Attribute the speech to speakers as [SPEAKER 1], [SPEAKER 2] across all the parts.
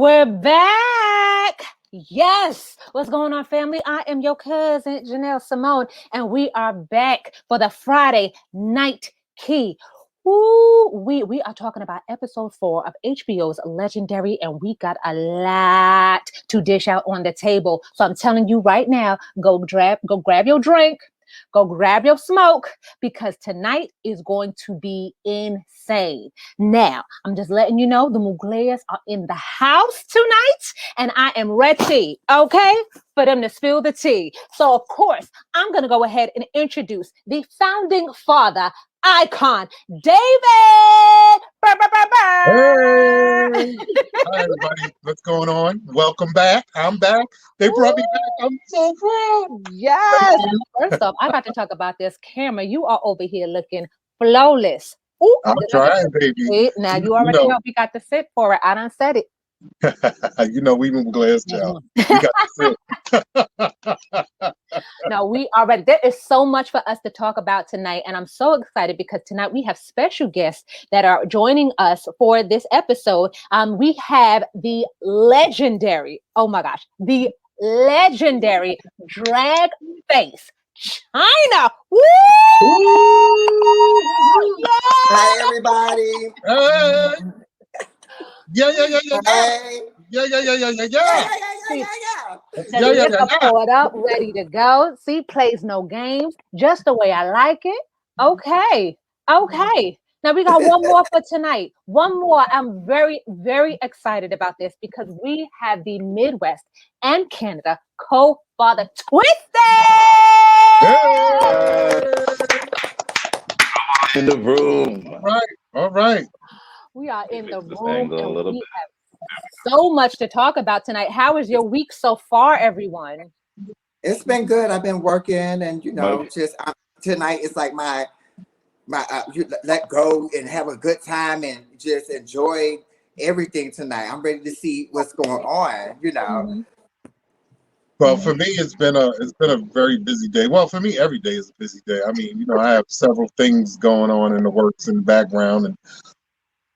[SPEAKER 1] We're back. Yes. What's going on, family? I am your cousin, Jenelle Simone, and we are back for the Friday Night Key. Ooh, we are talking about episode 4 of HBO's Legendary, and we got a lot to dish out on the table. So I'm telling you right now, go grab your drink. Go grab your smoke because tonight is going to be insane. Now, I'm just letting you know the Muglers are in the house tonight and I am ready, okay, for them to spill the tea. So, of course, I'm going to go ahead and introduce the founding father icon, David. Burr, burr, burr, burr.
[SPEAKER 2] Hey! Hi, everybody. What's going on? Welcome back. I'm back. They brought me back. I'm so proud.
[SPEAKER 1] Yes. First off, I got to talk about this camera. You are over here looking flawless. Ooh,
[SPEAKER 2] I'm trying, baby.
[SPEAKER 1] see, now you already know we got to sit for it. I done said it.
[SPEAKER 2] You know, we move glass gel. We got to sit.
[SPEAKER 1] No, we are ready. There is so much for us to talk about tonight, and I'm so excited because tonight we have special guests that are joining us for this episode. We have the legendary, oh my gosh, the legendary drag face Chyna. Woo!
[SPEAKER 3] Yeah! Hi, everybody.
[SPEAKER 2] Hey! Yeah.
[SPEAKER 3] Hey.
[SPEAKER 1] Pulled up, ready to go. See, plays no games, just the way I like it. Okay. Now we got one more for tonight. One more. I'm very, very excited about this because we have the Midwest and Canada co-father Twysted.
[SPEAKER 2] Hey!
[SPEAKER 4] In the room.
[SPEAKER 2] All right.
[SPEAKER 1] We are in the room and we have so much to talk about tonight. How is your week so far, everyone?
[SPEAKER 3] It's been good. I've been working, and just tonight is like my you let go and have a good time and just enjoy everything tonight. I'm ready to see what's going on.
[SPEAKER 1] Mm-hmm.
[SPEAKER 2] Well, for me, it's been a very busy day. Well, for me, every day is a busy day. I mean, I have several things going on in the works in the background and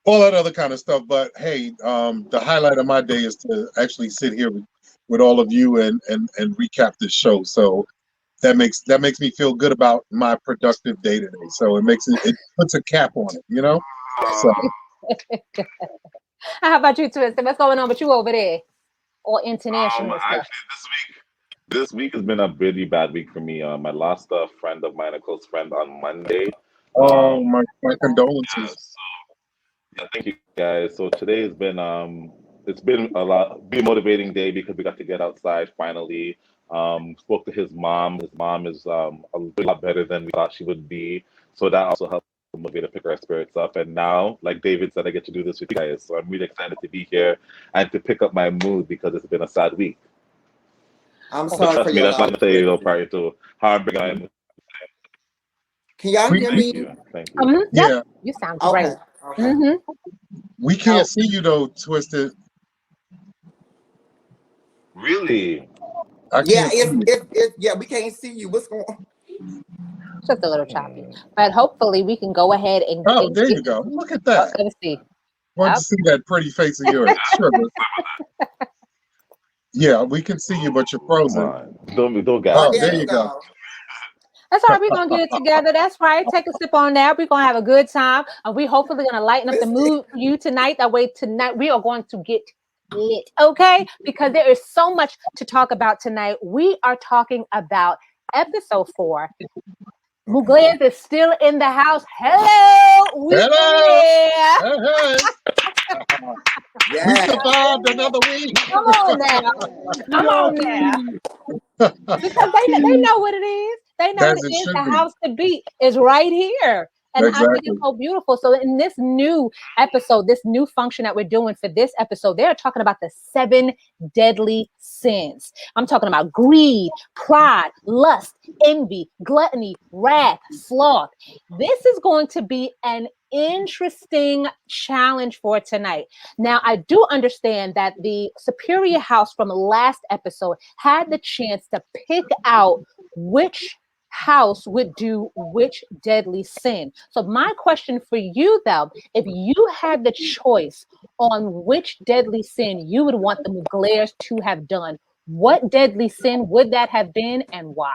[SPEAKER 2] all that other kind of stuff. But hey, the highlight of my day is to actually sit here with all of you and recap this show. So that makes me feel good about my productive day today. So it puts a cap on it, So
[SPEAKER 1] How about you, Twysted? What's going on with you over there? Or international stuff?
[SPEAKER 4] Actually, this week has been a really bad week for me. I lost a friend of mine, a close friend, on Monday.
[SPEAKER 2] my condolences.
[SPEAKER 4] Yeah, thank you guys. So today has been it's been be a motivating day because we got to get outside finally. Spoke to his mom. His mom is a lot better than we thought she would be. So that also helped motivate to pick our spirits up. And now, like David said, I get to do this with you guys. So I'm really excited to be here and to pick up my mood because it's been a sad week.
[SPEAKER 3] I'm sorry for your
[SPEAKER 4] loss. That's not to say prior to how I'm bringing.
[SPEAKER 3] Can y'all hear me?
[SPEAKER 4] Thank you.
[SPEAKER 1] Yeah, you sound great.
[SPEAKER 3] Okay.
[SPEAKER 1] Mm-hmm.
[SPEAKER 2] We can't see you though, Twysted.
[SPEAKER 4] Really?
[SPEAKER 3] Yeah, we can't see you. What's going on?
[SPEAKER 1] Just a little choppy, but hopefully we can go ahead and.
[SPEAKER 2] There you go. Look at that.
[SPEAKER 1] Let me see.
[SPEAKER 2] Want to see that pretty face of yours? Sure. Yeah, we can see you, but you're frozen.
[SPEAKER 4] Don't get.
[SPEAKER 2] Oh, there you go.
[SPEAKER 1] That's all right. We're going to get it together. That's right. Take a sip on that. We're going to have a good time. And we hopefully going to lighten up the mood for you tonight. That way tonight we are going to get lit. Okay? Because there is so much to talk about tonight. We are talking about episode 4. Mugler is still in the house. Hello.
[SPEAKER 2] Hello.
[SPEAKER 3] Yes.
[SPEAKER 2] We survived another week.
[SPEAKER 1] Come on now. Because they know what it is. They know what it is. The house to beat is right here. And exactly. I think it's so beautiful. So in this new episode, this new function that we're doing for this episode, they're talking about the 7 deadly sins. I'm talking about greed, pride, lust, envy, gluttony, wrath, sloth. This is going to be an interesting challenge for tonight. Now, I do understand that the Superior House from last episode had the chance to pick out which house would do which deadly sin. So my question for you, though, if you had the choice on which deadly sin you would want the Muglers to have done, what deadly sin would that have been and why?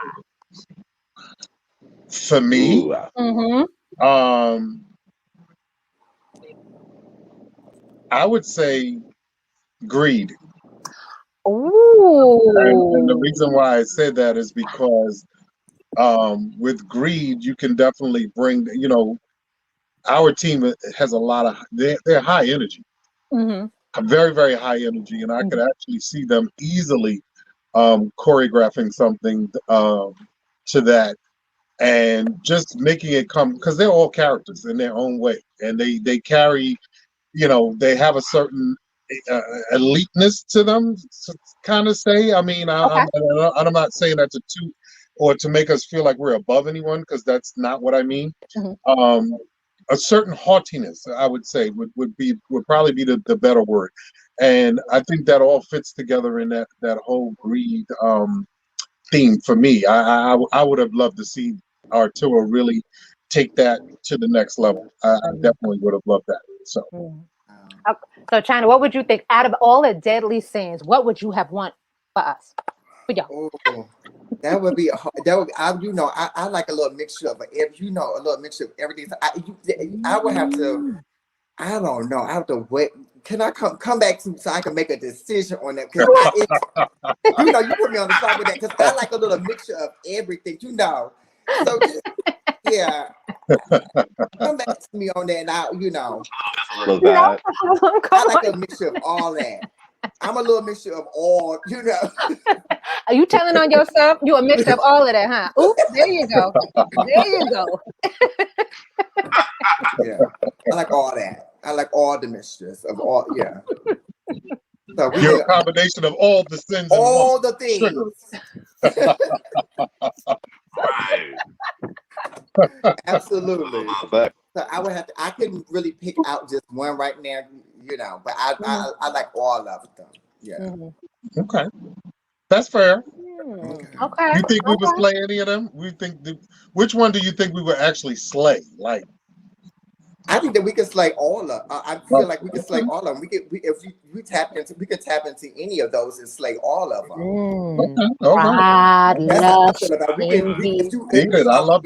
[SPEAKER 2] For me,
[SPEAKER 4] Ooh,
[SPEAKER 2] um, I would say greed. And the
[SPEAKER 1] Ooh.
[SPEAKER 2] reason why I said that is because with greed, you can definitely bring, our team has a lot of, they're high energy,
[SPEAKER 1] Mm-hmm.
[SPEAKER 2] very, very high energy. And I could actually see them easily choreographing something to that and just making it come, because they're all characters in their own way. And they carry, they have a certain eliteness to them, to kind of say. I mean,
[SPEAKER 1] Okay.
[SPEAKER 2] I'm not saying that to toot or to make us feel like we're above anyone, because that's not what I mean.
[SPEAKER 1] Mm-hmm.
[SPEAKER 2] A certain haughtiness, I would say, would probably be the better word. And I think that all fits together in that whole greed theme for me. I would have loved to see Arturo really take that to the next level. I definitely would have loved that. So.
[SPEAKER 1] So, Chyna, what would you think out of all the deadly sins? What would you have want for us, for y'all?
[SPEAKER 3] Oh, that would be I like a little mixture of a little mixture of everything. So I would have to. I don't know. I have to wait. Can I come back so I can make a decision on that? Because you put me on the spot with that. Because I like a little mixture of everything. So just, yeah. Come back to me on that, and
[SPEAKER 4] love that.
[SPEAKER 3] I like a mixture of all that. I'm a little mixture of all.
[SPEAKER 1] Are you telling on yourself? You a mixture of all of that, huh? Oops, there you go. There you go.
[SPEAKER 3] Yeah, I like all that. I like all the mixtures of all. Yeah. So
[SPEAKER 2] You're a combination of all the sins and
[SPEAKER 3] all the things.
[SPEAKER 4] Right.
[SPEAKER 3] Absolutely.
[SPEAKER 4] But
[SPEAKER 3] So I would have to. I couldn't really pick out just one right now, But I like all of them. Yeah.
[SPEAKER 1] Mm-hmm.
[SPEAKER 2] Okay, that's fair.
[SPEAKER 1] Okay.
[SPEAKER 2] You think we would slay any of them? Which one do you think we would actually slay? Like,
[SPEAKER 3] I think that we can slay all of. I feel like we can slay all of them. We tap into, we can tap into any of those and slay all of them.
[SPEAKER 1] Pride,
[SPEAKER 3] That's how I
[SPEAKER 1] lust,
[SPEAKER 3] feel about.
[SPEAKER 1] envy.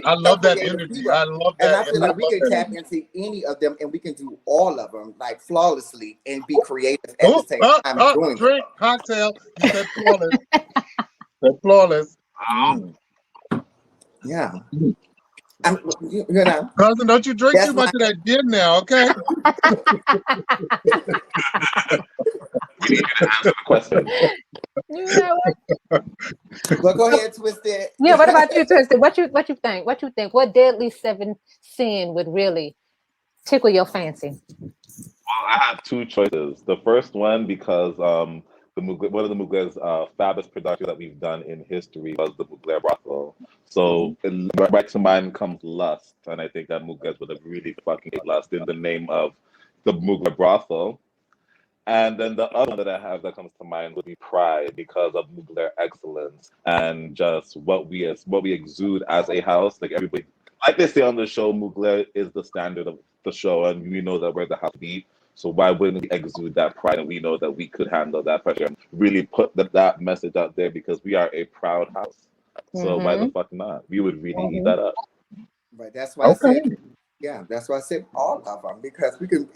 [SPEAKER 2] I love that energy. I love
[SPEAKER 3] and
[SPEAKER 2] that.
[SPEAKER 3] I feel like we can tap into any of them, and we can do all of them like flawlessly and be creative at the same time doing
[SPEAKER 2] drink
[SPEAKER 3] it.
[SPEAKER 2] cocktail. You said flawless. Said flawless.
[SPEAKER 3] Yeah.
[SPEAKER 2] Cousin, don't you drink
[SPEAKER 3] That's
[SPEAKER 2] too much of that gin now, okay?
[SPEAKER 4] we need you to answer the question.
[SPEAKER 1] You know what?
[SPEAKER 3] Well, go ahead, Twysted.
[SPEAKER 1] Yeah, what about you, Twysted? What you think? What you think? What deadly sin would really tickle your fancy?
[SPEAKER 4] Well, I have two choices. The first one, because one of the Mugler's fabulous productions that we've done in history was the Mugler brothel. So right to mind comes lust, and I think that Muglers would have really fucking hate lust in the name of the Mugler brothel. And then the other one that I have that comes to mind would be pride, because of Mugler excellence and just what we exude as a house. Like everybody, like they say on the show, Mugler is the standard of the show, and we know that we're the house beat. So why wouldn't we exude that pride? And we know that we could handle that pressure and really put that message out there, because we are a proud house. So why the fuck not? We would really eat that up.
[SPEAKER 3] Right. That's why I said, that's why I said all of them, because we can.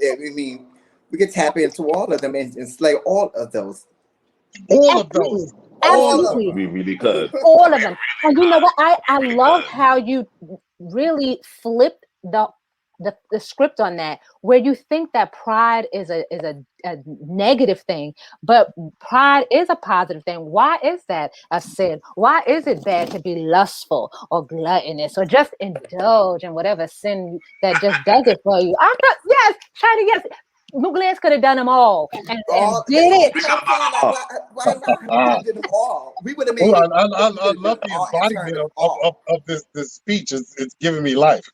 [SPEAKER 3] We can tap into all of them and slay all of those.
[SPEAKER 2] All of those.
[SPEAKER 1] Absolutely.
[SPEAKER 4] We really could.
[SPEAKER 1] All of them. And you know what? I love how you really flipped the script on that, where you think that pride is a negative thing, but pride is a positive thing. Why is that a sin? Why is it bad to be lustful or gluttonous or just indulge in whatever sin that just does it for you? Yes, Chyna, yes. Muglers could have done them all and did it.
[SPEAKER 3] Why not? We did them all. We would have made.
[SPEAKER 2] I love the embodiment of this speech. It's giving me life.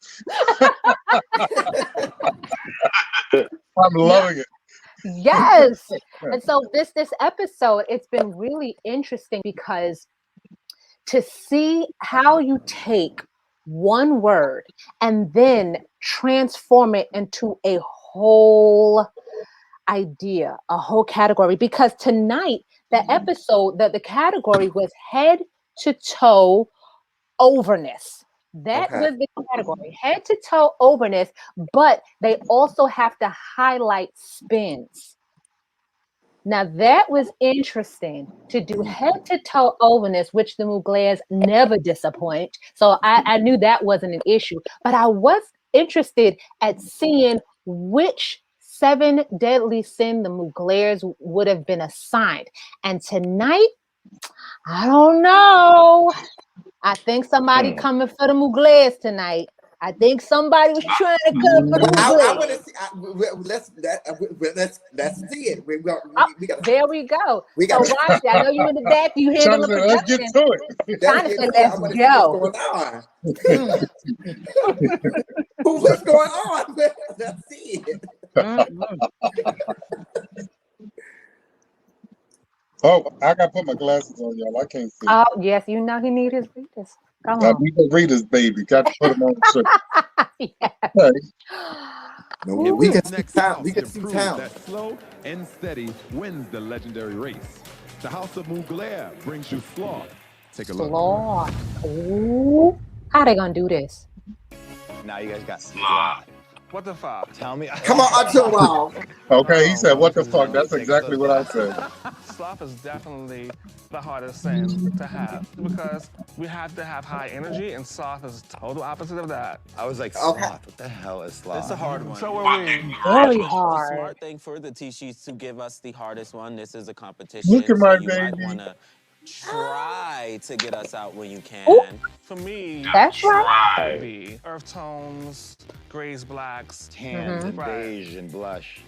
[SPEAKER 2] I'm loving it.
[SPEAKER 1] Yes. And so this episode, it's been really interesting because to see how you take one word and then transform it into a whole idea, a whole category. Because tonight, the episode, the category was head to toe overness. That
[SPEAKER 3] Okay.
[SPEAKER 1] was the category, head to toe overness, but they also have to highlight spins. Now that was interesting to do head to toe overness, which the Muglers never disappoint. So I knew that wasn't an issue, but I was interested at seeing which 7 deadly sin the Muglers would have been assigned. And tonight, I don't know. I think somebody coming for the Muglers tonight. I think somebody was trying to come for the
[SPEAKER 3] Well, I want to
[SPEAKER 1] Muglers.
[SPEAKER 3] see. Let's see it. We got.
[SPEAKER 1] There we go.
[SPEAKER 3] We
[SPEAKER 1] So
[SPEAKER 3] got.
[SPEAKER 1] watch. I know you in the back. You handling the
[SPEAKER 2] Let's get
[SPEAKER 1] production.
[SPEAKER 2] to it.
[SPEAKER 1] China said, "Let's go."
[SPEAKER 3] What's going on? Let's see it.
[SPEAKER 2] Oh, I got to put my glasses on, y'all. I can't see.
[SPEAKER 1] Oh yes, you know he need his readers. Come
[SPEAKER 2] I
[SPEAKER 1] on.
[SPEAKER 2] need to read this baby. Got to put him on the shirt.
[SPEAKER 1] Yeah.
[SPEAKER 2] Hey,
[SPEAKER 3] No, we can see
[SPEAKER 5] Next
[SPEAKER 3] town.
[SPEAKER 5] house
[SPEAKER 3] We can
[SPEAKER 5] to
[SPEAKER 3] see
[SPEAKER 5] prove
[SPEAKER 3] town.
[SPEAKER 5] that slow and steady wins the legendary race. The House of Mugler brings you Sloth. Take a look.
[SPEAKER 1] Lord. Ooh. How they gonna do this?
[SPEAKER 6] Now you guys got Sloth.
[SPEAKER 7] What the fuck?
[SPEAKER 6] Tell me.
[SPEAKER 3] Come on, Until
[SPEAKER 2] okay, he said, what the fuck? That's exactly what I said.
[SPEAKER 7] Sloth is definitely the hardest sin to have because we have to have high energy, and sloth is total opposite of that.
[SPEAKER 6] I was like,
[SPEAKER 3] Okay.
[SPEAKER 6] Sloth. What the hell is Sloth?
[SPEAKER 8] It's a hard one.
[SPEAKER 7] So are we.
[SPEAKER 1] Very
[SPEAKER 8] The
[SPEAKER 1] hard.
[SPEAKER 8] smart thing for the T-Sheets to give us the hardest one. This is a competition,
[SPEAKER 2] Look at
[SPEAKER 8] so
[SPEAKER 2] my
[SPEAKER 8] you might
[SPEAKER 2] baby.
[SPEAKER 8] want to try to get us out when you can.
[SPEAKER 1] Ooh.
[SPEAKER 7] For me,
[SPEAKER 1] That's right.
[SPEAKER 7] would be earth tones, grays, blacks.
[SPEAKER 6] Tans and
[SPEAKER 7] Right.
[SPEAKER 6] beige and blush.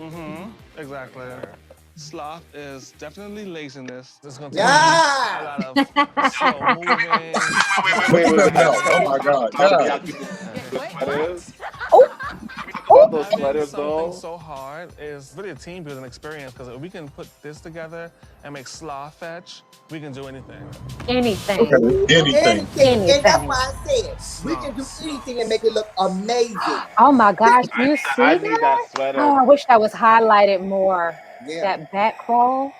[SPEAKER 7] Exactly. Sloth is definitely laziness. There's going to
[SPEAKER 3] Yeah.
[SPEAKER 7] be a lot of slow moving.
[SPEAKER 2] Look at that belt. Oh my God. Yeah.
[SPEAKER 4] Sweaters. Those
[SPEAKER 7] Having
[SPEAKER 4] sweaters,
[SPEAKER 7] something
[SPEAKER 4] though.
[SPEAKER 7] so hard is really a team building experience because if we can put this together and make sloth fetch, we can do anything.
[SPEAKER 1] Anything.
[SPEAKER 2] Okay. Anything.
[SPEAKER 3] And that's why I said we can do anything and make it look amazing.
[SPEAKER 1] Oh my gosh, you see
[SPEAKER 4] I need
[SPEAKER 1] that?
[SPEAKER 4] that sweater.
[SPEAKER 1] Oh, I wish that was highlighted more.
[SPEAKER 3] Yeah.
[SPEAKER 1] That back crawl.